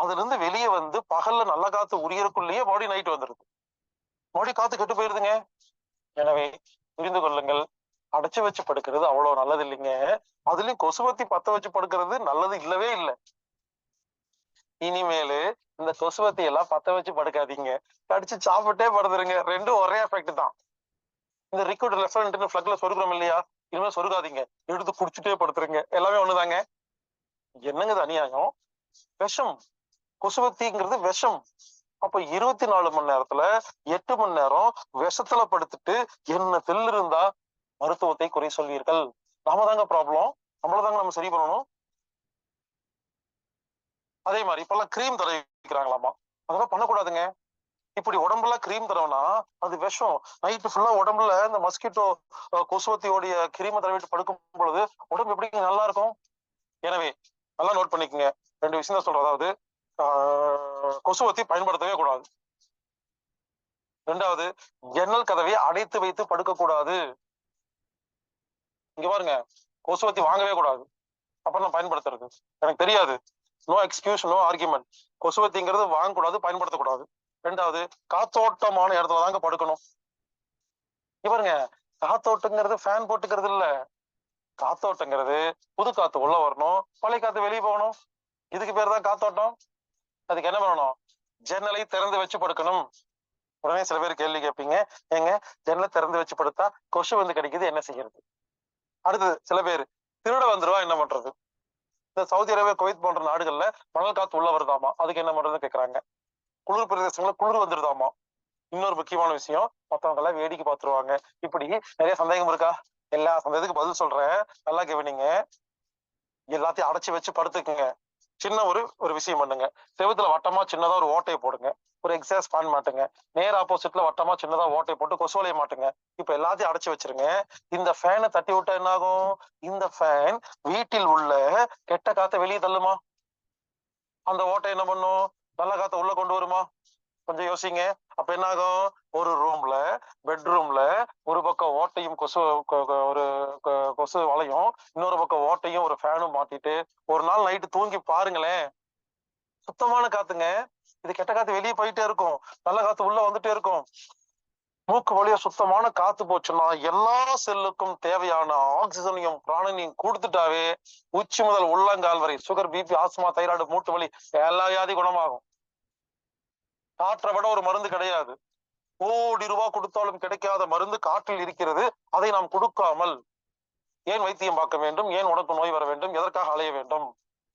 அதுல இருந்து வெளியே வந்து பகல்ல நல்ல காத்து உரியறக்குள்ளேயே மறுபடியும் நைட் வந்துருது, மறுபடியும் காத்து கெட்டு போயிருதுங்க. எனவே புரிந்து கொள்ளுங்கள், அடைச்சு வச்சு படுக்கிறது அவ்வளவு நல்லது இல்லைங்க. அதுலயும் கொசுவத்தி பத்த வச்சு படுக்கிறது நல்லது இல்லவே இல்லை. இனிமேலு இந்த கொசுவத்தி எல்லாம் பத்த வச்சு படுக்காதீங்க, கடிச்சு சாப்பிட்டே படுத்துருங்க. ரெண்டும் ஒரே எஃபெக்ட் தான். இந்த லிக்விட் ரெஃப்ரிஜரண்ட் ஃபிளக்ல சொருகிறோம் இல்லையா, இனிமேல் சொருகாதீங்க, எடுத்து குடிச்சுட்டே படுத்துருங்க. எல்லாமே ஒண்ணுதாங்க. என்னங்க இது அநியாயம்? விஷம். கொசுவத்திங்கிறது விஷம். அப்ப 24 மணி நேரத்துல 8 மணி நேரம் விஷத்துல படுத்துட்டு என்ன தெல்லு இருந்தா மருத்துவத்தை குறை சொல்வீர்கள்? நாம தாங்க ப்ராப்ளம், நம்மளதாங்க நம்ம சரி பண்ணணும். அதே மாதிரி இப்பெல்லாம் கிரீம் தடவிக்கிறாங்களாமா, அதெல்லாம் பண்ணக்கூடாதுங்க. இப்படி உடம்புல கிரீம் தடவைனா அது விஷம். நைட்டு ஃபுல்லா உடம்புல இந்த மஸ்கிட்டோ கொசுவத்தியோடைய கிரீமை தடவிட்டு படுக்கும் பொழுது உடம்பு எப்படி நல்லா இருக்கும்? எனவே நல்லா நோட் பண்ணிக்கோங்க, 2 விஷயம் தான் சொல்றேன். அதாவது கொசுவத்தி பயன்படுத்தவே கூடாது. 2வது, ஜன்னல் கதவை அடைத்து வைத்து படுக்க கூடாது. இங்க பாருங்க, கொசுவத்தி வாங்கவே கூடாது. அப்புறம் நான் பயன்படுத்துறது எனக்கு தெரியாது, நோ எக்ஸ்கியூஸ், நோ ஆர்குமெண்ட். கொசுவத்திங்கிறது வாங்கக்கூடாது, பயன்படுத்தக்கூடாது. 2வது, காத்தோட்டமான இடத்துல தாங்க படுக்கணும். பாருங்க, காத்தோட்டங்கிறது ஃபேன் போட்டுக்கிறது இல்ல. காத்தோட்டங்கிறது புது காத்து உள்ள வரணும், பழைய காத்து வெளியே போகணும். இதுக்கு பேர் தான் காத்தோட்டம். அதுக்கு என்ன பண்ணணும்? ஜன்னலை திறந்து வச்சு படுக்கணும். உடனே சில பேர் கேள்வி கேட்பீங்க, ஏங்க ஜன்னலை திறந்து வச்சு படுத்தா கொசு வந்து கிடைக்குது, என்ன செய்யறது? அடுத்தது, சில பேர் திருட வந்துருவா, என்ன பண்றது? இந்த சவுதி அரேபியா, குவைத் போன்ற நாடுகள்ல மணல் காத்து உள்ள வருதாமா, அதுக்கு என்ன பண்றதுன்னு கேக்குறாங்க. குளிர் பிரதேசங்கள குளிர் வந்துருதாமா. இன்னொரு முக்கியமான விஷயம், மத்தவங்க எல்லாம் வேடிக்கை பார்த்துருவாங்க. இப்படி நிறைய சந்தேகம் இருக்கா? எல்லா சந்தேகத்துக்கு பதில் சொல்றேன், நல்லா கவனிங்க. எல்லாத்தையும் அடைச்சு வச்சு படுத்துக்குங்க. சின்ன ஒரு விஷயம் பண்ணுங்க. செவுத்துல வட்டமா சின்னதா ஒரு ஓட்டையை போடுங்க. ஒரு எக்ஸாஸ்ட் ஃபேன் மாட்டுங்க. நேர் ஆப்போசிட்ல வட்டமா சின்னதா ஓட்டை போட்டு கொசுவலையை மாட்டுங்க. இப்ப எல்லாத்தையும் அடைச்சு வச்சிருங்க. இந்த ஃபேனை தட்டி விட்டா என்ன ஆகும்? இந்த ஃபேன் வீட்டில் உள்ள கெட்ட காத்த வெளியே தள்ளுமா? அந்த ஓட்டை என்ன பண்ணும்? நல்ல காத்த உள்ள கொண்டு வருமா? கொஞ்சம் யோசிங்க. அப்ப என்ன ஆகும்? ஒரு ரூம்ல, பெட்ரூம்ல ஒரு பக்கம் ஓட்டையும் ஒரு கொசு வலையும், இன்னொரு பக்கம் ஓட்டையும் ஒரு ஃபேனும் மாட்டிட்டு ஒரு நாள் நைட்டு தூங்கி பாருங்களேன், சுத்தமான காத்துங்க. இது கெட்ட காத்து வெளியே போயிட்டே இருக்கும், நல்ல காத்து உள்ள வந்துட்டே இருக்கும். மூக்கு வழியா சுத்தமான காத்து போச்சுன்னா எல்லா செல்லுக்கும் தேவையான ஆக்சிஜனையும் பிராணனையும் கொடுத்துட்டாவே உச்சி முதல் உள்ளங்கால் வரை சுகர், பிபி, ஆஸ்மா, தைராய்டு, மூட்டு வலி எல்லா வியாதி குணமாகும். காற்றை விட ஒரு மருந்து கிடையாது. கோடி ரூபாய் கொடுத்தாலும் கிடைக்காத மருந்து காற்றில் இருக்கிறது. அதை நாம் கொடுக்காமல் ஏன் வைத்தியம் பார்க்க வேண்டும்? ஏன் உனக்கு நோய் வர வேண்டும்? எதற்காக அலைய வேண்டும்?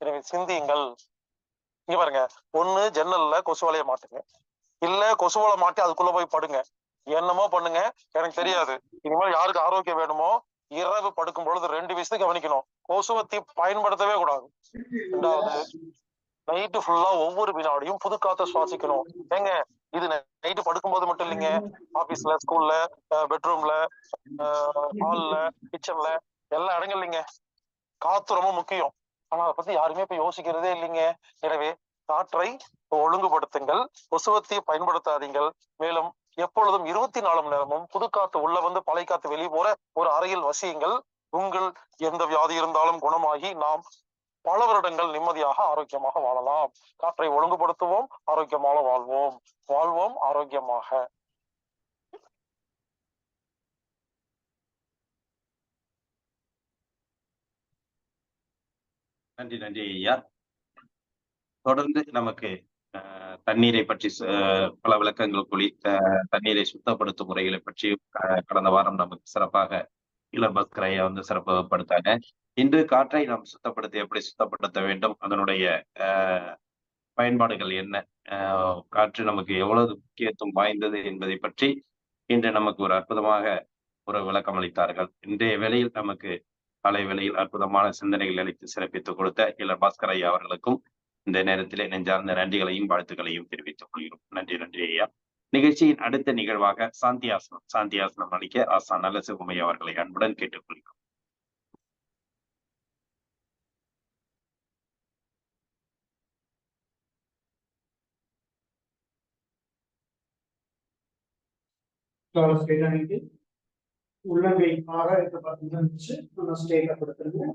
எனவே சிந்தியுங்கள். இங்க பாருங்க, ஒண்ணு ஜன்னல்ல கொசு வலைய மாட்டுங்க, இல்ல கொசு வலை மாட்டி அதுக்குள்ள போய் படுங்க. என்னமோ பண்ணுங்க, எனக்கு தெரியாது. இனிமேல் யாருக்கு ஆரோக்கியம் வேணுமோ இரவு படுக்கும் பொழுது 2 விஷயத்தை கவனிக்கணும். கொசுவத்தி பயன்படுத்தவே கூடாது. 2வது, நைட்டு ஃபுல்லா ஒவ்வொரு வினாடியும் புது காத்த சுவாசிக்கணும். ஏங்க, இது நைட்டு படுக்கும்போது மட்டும் இல்லைங்க, ஆபீஸ்ல, ஸ்கூல்ல, பெட்ரூம்ல, ஹால்ல, கிச்சன்ல, எல்லா இடங்கள்லீங்க காத்து ரொம்ப முக்கியம். ஆனா அதை பத்தி யாருமே இப்ப யோசிக்கிறதே இல்லைங்க. எனவே காற்றை ஒழுங்குபடுத்துங்கள், கொசுவத்தியை பயன்படுத்தாதீங்கள். மேலும் எப்பொழுதும் 24 மணி நேரமும் புது காத்து உள்ள வந்து பழைய காத்து வெளியே போற ஒரு அறையில் வசியுங்கள். உங்கள் எந்த வியாதி இருந்தாலும் குணமாகி நாம் பல வருடங்கள் நிம்மதியாக ஆரோக்கியமாக வாழலாம். காற்றை ஒழுங்குபடுத்துவோம், ஆரோக்கியமாக வாழ்வோம். வாழ்வோம் ஆரோக்கியமாக. நன்றி, நன்றி ஐயா. தொடர்ந்து நமக்கு தண்ணீரை பற்றி பல விளக்கங்கள் கூறி தண்ணீரை சுத்தப்படுத்தும் முறைகளை பற்றி கடந்த வாரம் நமக்கு சிறப்பாக இளம்பஸ்கர் ஐயா வந்து சிறப்புப்படுத்தாங்க. இன்று காற்றை நாம் சுத்தப்படுத்த எப்படி சுத்தப்படுத்த வேண்டும், அதனுடைய பயன்பாடுகள் என்ன, காற்று நமக்கு எவ்வளவு முக்கியத்துவம் வாய்ந்தது என்பதை பற்றி இன்று நமக்கு ஒரு அற்புதமாக ஒரு விளக்கம் அளித்தார்கள். இன்றைய வேளையில் நமக்கு காலை வேளையில் அற்புதமான சிந்தனைகள் அளித்து சிறப்பித்துக் கொடுத்த இளம்பஸ்கர் ஐயா அவர்களுக்கும் இந்த நேரத்திலே நெஞ்சார்ந்த நன்றிகளையும் வாழ்த்துக்களையும் தெரிவித்துக் கொள்கிறோம். நன்றி, நன்றி ஐயா. நிகழ்ச்சியின் அடுத்த நிகழ்வாக சாந்தியாசனம் அளிக்க ஆசான் நல்லசிவமையா அவர்களை அன்புடன் கேட்டுக்கொள்கிறோம். உள்ளங்கை ஆகாயத்தை பார்த்து நம்ம ஸ்டேட்டை கொடுத்துருங்க.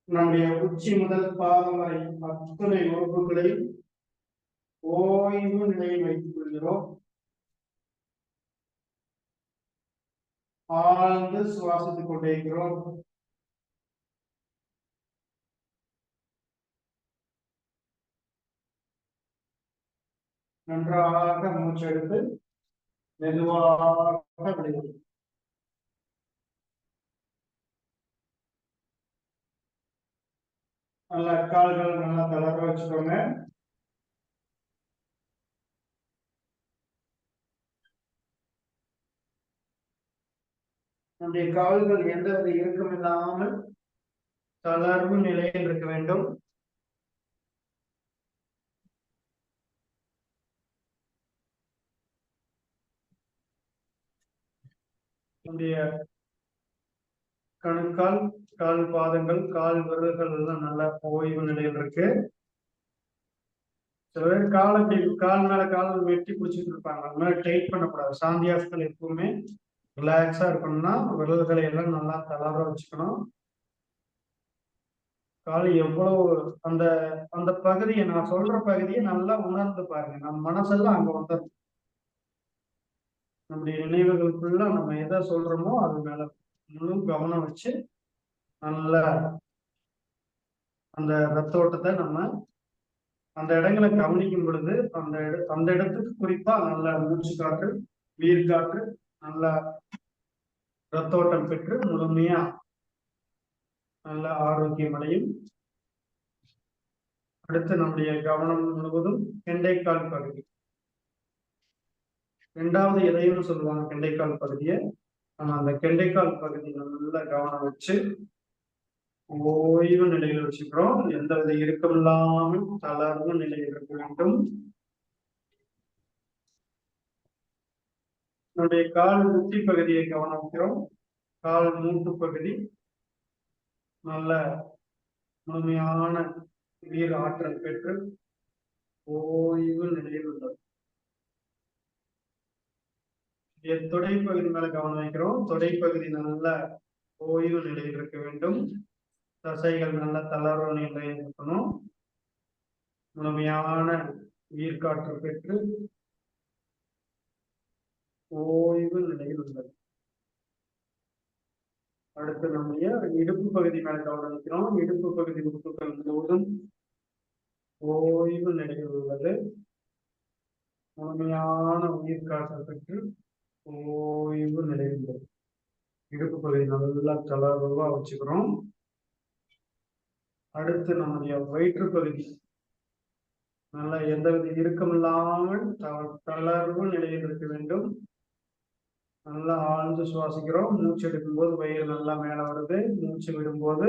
நம்முடைய உச்சி முதல் பாதம் வரை அத்தனை உறுப்புகளையும் ஓய்வு நிலையில் வைத்துக் கொள்கிறோம். ஆழ்ந்து சுவாசித்துக் கொண்டே இருக்கிறோம். நன்றாக மூச்செடுத்து மெதுவாக விடுங்கள். நல்லா கால்கள் நல்லா தளர வச்சுக்கோங்க. நம்முடைய கால்கள் எந்தவித இறுக்கம் இல்லாமல் தளர்வு நிலையில் இருக்க வேண்டும். நம்முடைய கணுக்கால், கால் பாதங்கள், கால் விரல்கள் எல்லாம் நல்லா ஓய்வு நிலையில் இருக்கு. சில பேர் கால் அப்படி கால் மேல கால் வெட்டி பிடிச்சிட்டு இருப்பாங்க. அது மாதிரி டைட் பண்ணக்கூடாது. சாந்தியாசத்தில் எப்பவுமே ரிலாக்ஸா இருக்கணும்னா விரல்களை எல்லாம் நல்லா தளர வச்சுக்கணும். கால் எவ்வளவு அந்த அந்த பகுதியை நான் சொல்ற பகுதியை நல்லா உணர்ந்து பாருங்க. நம்ம மனசெல்லாம் அங்க வந்துடும். நம்முடைய நினைவுகளுக்குள்ள நம்ம எதை சொல்றோமோ அது மேல முழு கவனம் வச்சு நல்லா அந்த ரத்த ஓட்டத்தை நம்ம அந்த இடங்களை கவனிக்கும் பொழுது அந்த இடத்துக்கு குறிப்பா நல்ல மூச்சு காற்று, நீர் காற்று நல்லா ரத்தோட்டம் பெற்று முழுமையா நல்ல ஆரோக்கியம் அடையும். அடுத்து நம்முடைய கவனம் முழுவதும் கெண்டைக்கால் பகுதி. இரண்டாவது இதயம்னு சொல்லுவாங்க கெண்டைக்கால் பகுதியை. ஆனா அந்த கெண்டைக்கால் பகுதி நல்ல கவனம் வச்சு ஓய்வு நிலையில் வச்சுக்கிறோம். எந்தவித இறுக்கம் இல்லாமல் தளர்வு நிலையில் இருக்க வேண்டும். நம்முடைய கால் முட்டி பகுதியை கவனிக்கிறோம். கால் மூட்டு பகுதி நல்ல முழுமையான நீர் ஆற்றல் பெற்று ஓய்வு நிலையில் உள்ளது. தொடை பகுதி மேல கவனம் வைக்கிறோம். தொடை பகுதி நல்ல ஓய்வு நிலையில் இருக்க வேண்டும். தசைகள் நல்ல தளர்வு நிலையில் இருக்கணும். முழுமையான நீர்காற்று பெற்று ஓய்வு நிலையில் உள்ளது. அடுத்து நம்முடைய இடுப்பு பகுதி மேல கவனம் வைக்கிறோம். இடுப்பு பகுதி உறுப்புகள் முழுவதும் ஓய்வு நிலையில் உள்ளது. முழுமையான உயிர் காற்று பெற்று ஓய்வு நிலையில் உள்ளது. இடுப்பு பகுதி நல்லா தளர்வா வச்சுக்கிறோம். அடுத்து நம்முடைய வயிற்று பகுதி நல்லா எந்தவித இறுக்கம் இல்லாமல் தளர்வு நிலையில் இருக்க வேண்டும். நல்லா ஆழ்ந்து சுவாசிக்கிறோம். மூச்சு எடுக்கும் போது வயிறு நல்லா மேல வருது. மூச்சு விடும்போது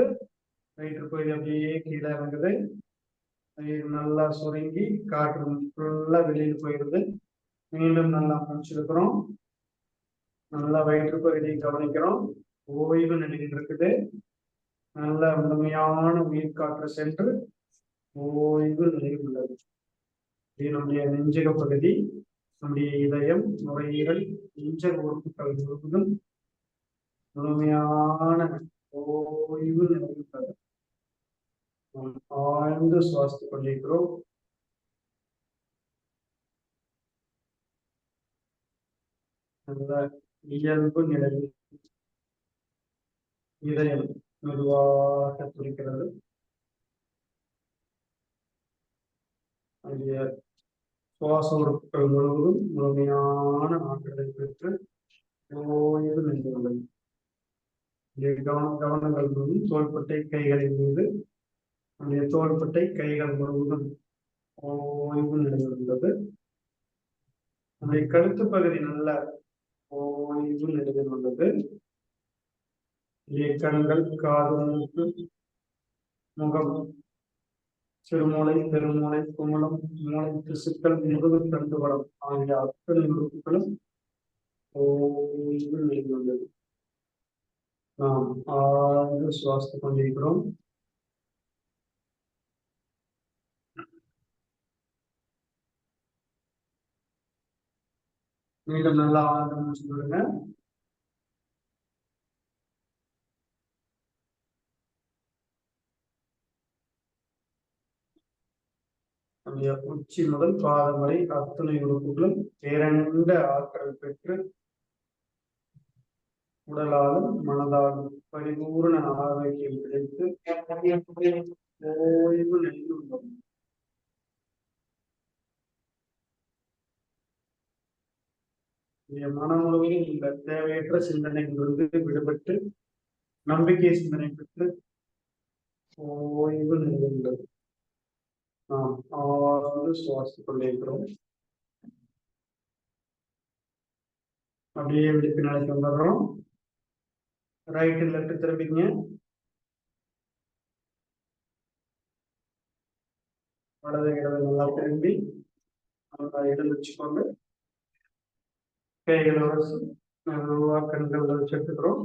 வயிற்று பகுதி அப்படியே கீழே இறங்குது. வயிறு நல்லா சுருங்கி காற்று ஃபுல்லா வெளியில் போயிடுது. மீண்டும் நல்லா மூச்சு எடுக்கிறோம். நல்லா வயிற்று பகுதியை கவனிக்கிறோம். ஓய்வு நிலையில் இருக்குது. நல்ல முழுமையான உயிர் காற்று சென்று ஓய்வு நிலையில் உள்ளது. இது நம்முடைய நெஞ்சக பகுதி, நம்முடைய இதயம், நுரையீரல், நெஞ்சக உறுப்புகள் முழுவதும் முழுமையான ஓய்வு நிலையில் உள்ளது. ஆழ்ந்து சுவாசித்துக் கொண்டிருக்கிறோம். நல்ல இயல்பு நிலையில் இதயம் மெதுவாக துடிக்கிறது. அந்த சுவாச உறுப்புகள் முழுவதும் முழுமையான ஆற்றலை பெற்று ஓய்வு நின்றுள்ளது. கவனங்கள் முழுவதும் தோள்பட்டை கைகளின் மீது நம்முடைய தோள்பட்டை கைகள் முழுவதும் ஓய்வு நிலையில் உள்ளது. நம்முடைய கழுத்து பகுதி நல்ல ஓய்வு நிலையில் உள்ளது. கண்கள், காது, மூக்கு, முகம், சிறுமூளை, பெருமூளை, குமலம், மூளை திசுக்கள், முதுகு தண்டுவடம் ஆகிய அத்தனை உறுப்புகளும் ஓய்வு நிலையில் உள்ளது. நாம் ஆழ்ந்து சுவாசித்துக் கொண்டிருக்கிறோம். மீண்டும் நல்லா ஆழ்ந்து மூச்சு விடுங்க. நம்முடைய உச்சி முதல் பாதம் வரை அத்தனை உறுப்புகளும் திரண்ட ஆற்றல் பெற்று உடலாலும் மனதாலும் பரிபூர்ண ஆரோக்கியம் கிடைத்து ஓய்வு நிலையுள்ளோம். மனம் முழுவதும் இந்த தேவையற்ற சிந்தனைகளிலிருந்து விடுபட்டு நம்பிக்கை சிந்தனை பெற்று ஓய்வு நிலையுள்ளது. நாம் ஆழ்ந்து சுவாசித்துக் கொண்டிருக்கிறோம். அப்படியே விடுப்பு நிலைக்கு வந்துடுறோம். ரைட்டு லெஃப்ட் திரும்பிங்க. வலது இடது நல்லா திரும்பி நல்லா இடது வச்சுக்கொண்டு கைகளை வச்சு மெதுவா கண்களை வச்சு எடுத்துக்கிறோம்.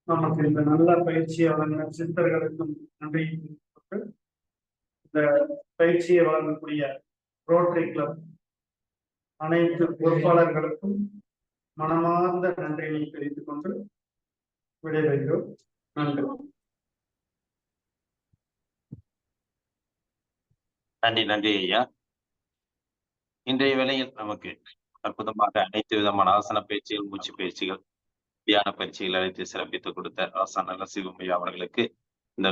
நமக்கு இந்த நல்ல பயிற்சியை வழங்க சித்தர்களுக்கும் நன்றி. இந்த பயிற்சியை வழங்கக்கூடிய ரோட்டரி கிளப் அனைத்து பொறுப்பாளர்களுக்கும் மனமார்ந்த நன்றியை தெரிவித்துக் கொண்டு விடைபெறுகிறோம். நன்றி. நன்றி நன்றி ஐயா. இன்றைய வேளையில் நமக்கு அற்புதமாக அனைத்து விதமான ஆசன பயிற்சிகள், மூச்சு பயிற்சிகள், தியான பயிற்சிகள் அழைத்து சிறப்பித்துக் கொடுத்த ஆசான் நரசிம்ம ஐயா அவர்களுக்கு இந்த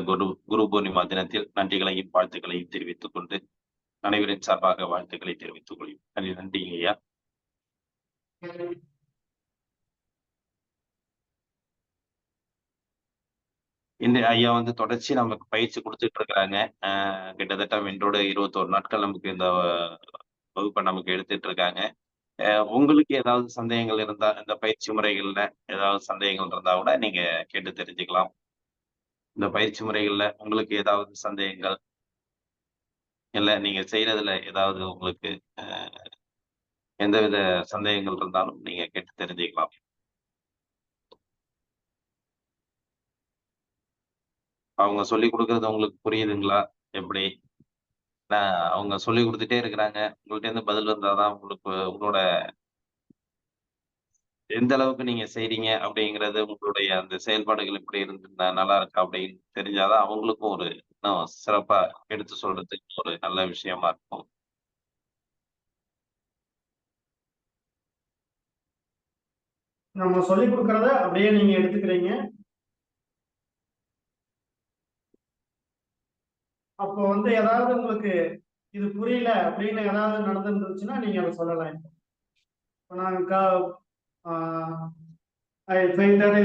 குரு பூர்ணிமா தினத்தில் நன்றிகளையும் வாழ்த்துக்களையும் தெரிவித்துக் கொண்டு அனைவரின் சார்பாக வாழ்த்துக்களை தெரிவித்துக் கொள்ளும். நன்றி நன்றி ஐயா. இந்த ஐயா தொடர்ச்சி நமக்கு பயிற்சி கொடுத்துட்டு இருக்கிறாங்க. கிட்டத்தட்ட இன்றோட 21 நாட்கள் நமக்கு இந்த வகுப்பை நமக்கு எடுத்துட்டு இருக்காங்க. உங்களுக்கு ஏதாவது சந்தேகங்கள் இருந்தா, இந்த பயிற்சி முறைகள்ல ஏதாவது சந்தேகங்கள் இருந்தா கூட நீங்க கேட்டு தெரிஞ்சுக்கலாம். இந்த பயிற்சி முறைகள்ல உங்களுக்கு ஏதாவது சந்தேகங்கள் இல்ல, நீங்க செய்யறதுல ஏதாவது உங்களுக்கு எந்தவித சந்தேகங்கள் இருந்தாலும் நீங்க கேட்டு தெரிஞ்சுக்கலாம். அவங்க சொல்லி கொடுக்கறது உங்களுக்கு புரியுதுங்களா? எப்படி? அவங்க சொல்லி கொடுத்துட்டே இருக்கிறாங்க. உங்கள்ட்ட இருந்து பதில் வந்தாதான் உங்களுக்கு உங்களோட எந்த அளவுக்கு நீங்க செய்றீங்க அப்படிங்கிறது, உங்களுடைய அந்த செயல்பாடுகள் எப்படி இருந்திருந்தா நல்லா இருக்கா அப்படின்னு தெரிஞ்சாதான் அவங்களுக்கும் ஒரு இன்னும் சிறப்பா எடுத்து சொல்றதுக்கு ஒரு நல்ல விஷயமா இருக்கும். நம்ம சொல்லிக் கொடுக்கறத அப்படியே நீங்க எடுத்துக்கிறீங்க. அப்போ ஏதாவது உங்களுக்கு இது புரியல அப்படின்னு ஏதாவது நடந்துருந்துச்சுன்னா நீங்க அதை சொல்லலாம். இப்போ நாங்க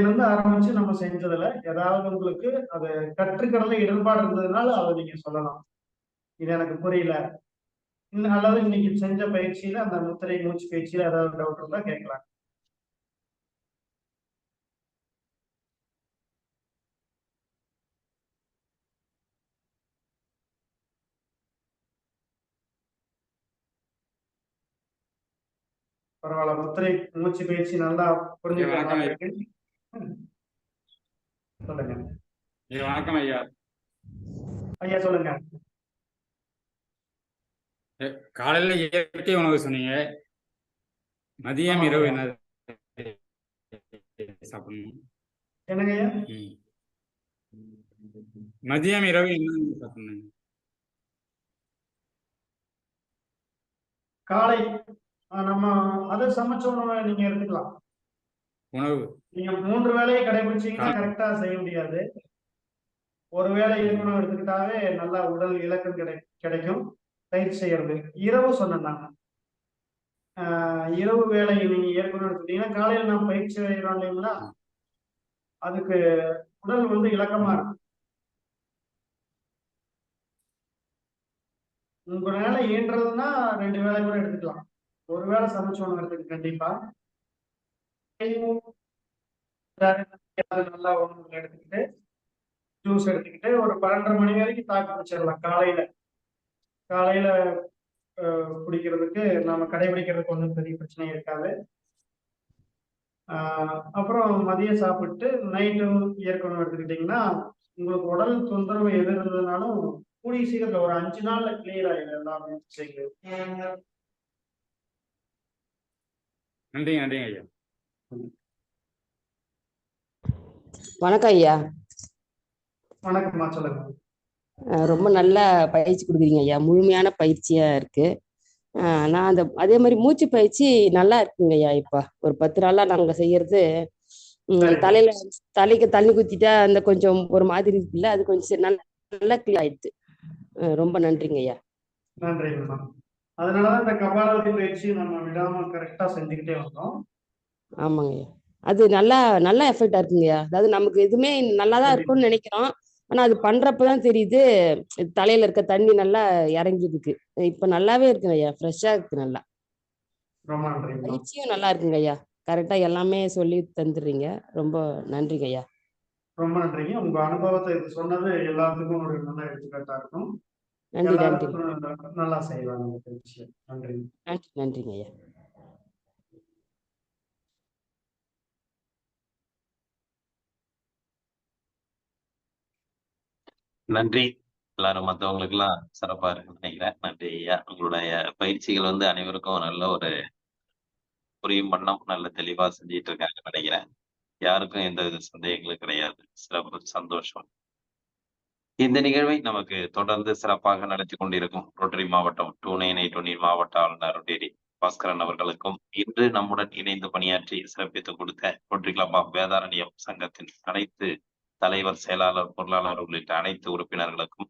இருந்து ஆரம்பிச்சு நம்ம செஞ்சதுல ஏதாவது உங்களுக்கு அது கற்றுக்கிறதுல இடர்பாடு இருந்ததுனால அதை நீங்க சொல்லலாம். இது எனக்கு புரியல, அல்லது இன்னைக்கு செஞ்ச பயிற்சியில அந்த முத்திரை மூச்சு பயிற்சியில ஏதாவது டவுட் இருந்தா கேட்கலாம். பரவாயில்ல, முத்திரை மூச்சு பயிற்சி நல்லா புரிஞ்சுக்க. சொல்லுங்க வணக்கம் ஐயா. ஐயா சொல்லுங்க. காலையில இயற்கை உணவு சொன்னீங்க, மதியம் இரவு என்ன சாப்பிடணும்? என்னங்க ஐயா? மதியம் இரவு என்ன சாப்பிடணும்? காலை நம்ம அதை சமைச்ச உணவை நீங்க எடுத்துக்கலாம். உணவு நீங்க 3 வேளையை கடைபிடிச்சீங்கன்னா கரெக்டா செய்ய முடியாது. ஒரு வேளை உணவு எடுத்துக்கிட்டாவே நல்லா உடல் இலக்கம் கிடைக்கும் பயிற்சி செய்யறது. இரவு சொன்னாங்க, இரவு வேலை நீங்க ஏற்கனவே எடுத்துட்டீங்கன்னா காலையில நம்ம பயிற்சி செய்யறோம் இல்லைங்களா, அதுக்கு உடல் இலக்கமா இருக்கும். உங்க வேலை ஈன்றதுன்னா 2 வேளை கூட எடுத்துக்கலாம். ஒரு வேளை சமைச்சு உணவு எடுத்துக்க கண்டிப்பா. நல்லா உணவு எடுத்துக்கிட்டு ஜூஸ் எடுத்துக்கிட்டு ஒரு 12:30 மணி வரைக்கும் தாக்கு பிடிச்சிடலாம். காலையில குடிக்கிறதுக்கு நாம கடைபிடிக்கிறதுக்கு ஒன்றும் பெரிய பிரச்சனை இருக்காது. அப்புறம் மதியம் சாப்பிட்டு நைட்டு இயற்கை எடுத்துக்கிட்டீங்கன்னா உங்களுக்கு உடல் தொந்தரவு எது இருந்ததுனாலும் கூடிய சீக்கிரத்துல ஒரு 5 நாள்ல கிளியர் ஆயிடும் எல்லாமே செய்யுங்க. நன்றிங்க ஐயா. வணக்கம் ஐயா. வணக்கம்மா, சொல்லுங்க. ரொம்ப நல்ல பயிற்சி கொடுக்குறீங்க ஐயா. முழுமையான பயிற்சியா இருக்கு. நான் அதே மாதிரி மூச்சு பயிற்சி நல்லா இருக்குங்க ஐயா. இப்போ ஒரு 10 நாளா நாங்க செய்யறது தலையில தலைக்கு தண்ணி குத்திட்டா அந்த கொஞ்சம் ஒரு மாதிரி இருக்குல்ல, அது கொஞ்சம் நல்லா கிளியர் ஆயிடுது. ரொம்ப நன்றிங்க ஐயா. நன்றிங்கம்மா. அதனாலதான் இந்த கபாலபதி பயிற்சி நம்ம விடாம கரெக்டா செஞ்சுக்கிட்டே வந்தோம். ஆமாங்க ஐயா. அது நல்லா எஃபெக்டா இருக்குங்கய்யா. அதாவது நமக்கு எதுவுமே நல்லாதான் இருக்கும்னு நினைக்கிறோம். ஆனா அது பண்றப்பதான் தெரியுது தலையில இருக்க தண்ணி நல்லா இறங்கிருக்கு. இப்ப நல்லாவே இருக்குங்க ஐயா. ஃப்ரெஷ்ஷா இருக்கு நல்லா. ரொம்ப நன்றிங்கம்மா. பயிற்சியும் நல்லா இருக்குங்க ஐயா. கரெக்டா எல்லாமே சொல்லி தந்துடுறீங்க. ரொம்ப நன்றிங்க ஐயா. ரொம்ப நன்றிங்க. உங்க அனுபவத்தை இது சொன்னது எல்லாத்துக்கும் ஒரு நல்ல எடுத்துக்காட்டா இருக்கும். நன்றி எல்லாரும் நல்லா செய்வாங்க இந்த பயிற்சியை. நன்றி. நன்றிங்க ஐயா. நன்றி. எல்லாரும் மற்றவங்களுக்கு எல்லாம் சிறப்பா இருக்குன்னு நினைக்கிறேன். நன்றி ஐயா. உங்களுடைய பயிற்சிகள் வந்து அனைவருக்கும் நல்ல ஒரு புரியும் வண்ணம் நல்ல தெளிவா செஞ்சிட்டு இருக்காங்கன்னு நினைக்கிறேன். யாருக்கும் எந்த வித சந்தேகங்களும் கிடையாது. சிறப்பு, சந்தோஷம். இந்த நிகழ்வை நமக்கு தொடர்ந்து சிறப்பாக நடத்தி கொண்டிருக்கும் ரோட்டரி மாவட்டம் 2981 மாவட்ட ஆளுநர் ரொட்டேரி பாஸ்கரன் அவர்களுக்கும், இன்று நம்முடன் இணைந்து பணியாற்றி சிறப்பித்துக் கொடுத்த ரோட்டரி கிளப் ஆஃப் வேதாரண்யம் சங்கத்தின் அனைத்து தலைவர், செயலாளர், பொருளாளர் உள்ளிட்ட அனைத்து உறுப்பினர்களுக்கும்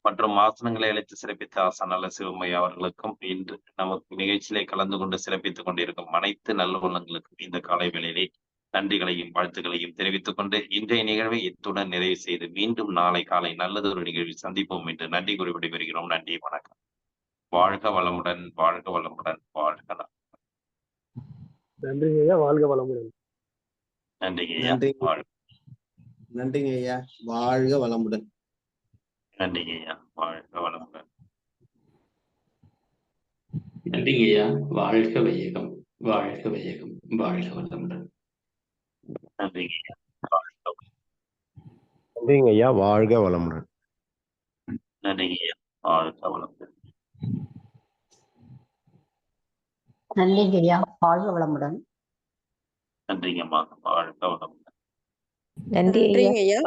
மற்றும் ஆசனங்களை அழைத்து சிறப்பித்த ஆசனால சிவமையா அவர்களுக்கும், இன்று நமக்கு நிகழ்ச்சியிலே கலந்து கொண்டு சிறப்பித்துக் கொண்டிருக்கும் அனைத்து நல்ல உள்ளங்களுக்கும் இந்த காலை வேளையிலே நன்றிகளையும் வாழ்த்துக்களையும் தெரிவித்துக் கொண்டு இன்றைய நிகழ்வை இத்துடன் நிறைவு செய்து மீண்டும் நாளை காலை நல்லதொரு நிகழ்வில் சந்திப்போம் என்று நன்றி கூறி விடைபெறுகிறோம். நன்றி, வணக்கம். வாழ்க வளமுடன், வாழ்க வளமுடன், வாழ்க நலம். நன்றிங்க ஐயா. வாழ்க வளமுடன். நன்றிங்க ஐயா. நன்றிங்க ஐயா. வாழ்க வளமுடன். நன்றிங்க ஐயா. வாழ்க வளமுடன். நன்றிங்க ஐயா. வாழ்க வையகம், வாழ்க வையகம், வாழ்க வளமுடன். நன்றிங்க ஐயா. நன்றிங்க ஐயா. வாழ்க வளமுடன். நன்றிங்க ஐயா. வாழ்க வளமுடன். நன்றிங்க ஐயா. வாழ்க வளமுடன். நன்றிங்கம்மா. வாழ்க வளமுடன். நன்றிங்க ஐயா.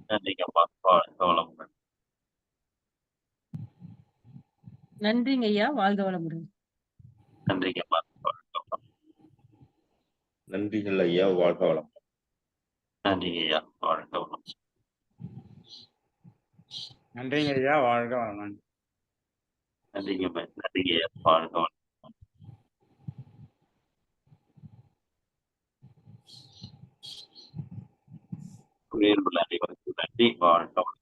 நன்றிங்கம்மா. வாழ்க வளமுடன். நன்றிங்க ஐயா. வாழ்க வளமுடன். நன்றிங்கம்மா. வாழ்க வளமுடன். நன்றிகள் ஐயா. வாழ்க வளமுடன். நன்றிங்க ஐயா. வாழ்க வளமுடன். நன்றிங்க ஐயா. வாழ்க வளமுடன். நன்றிங்கம்மா. நன்றிங்க ஐயா. வாழ்க வளமுடன். அனைவருக்கும் நன்றி. வாழ்க வளமுடன்.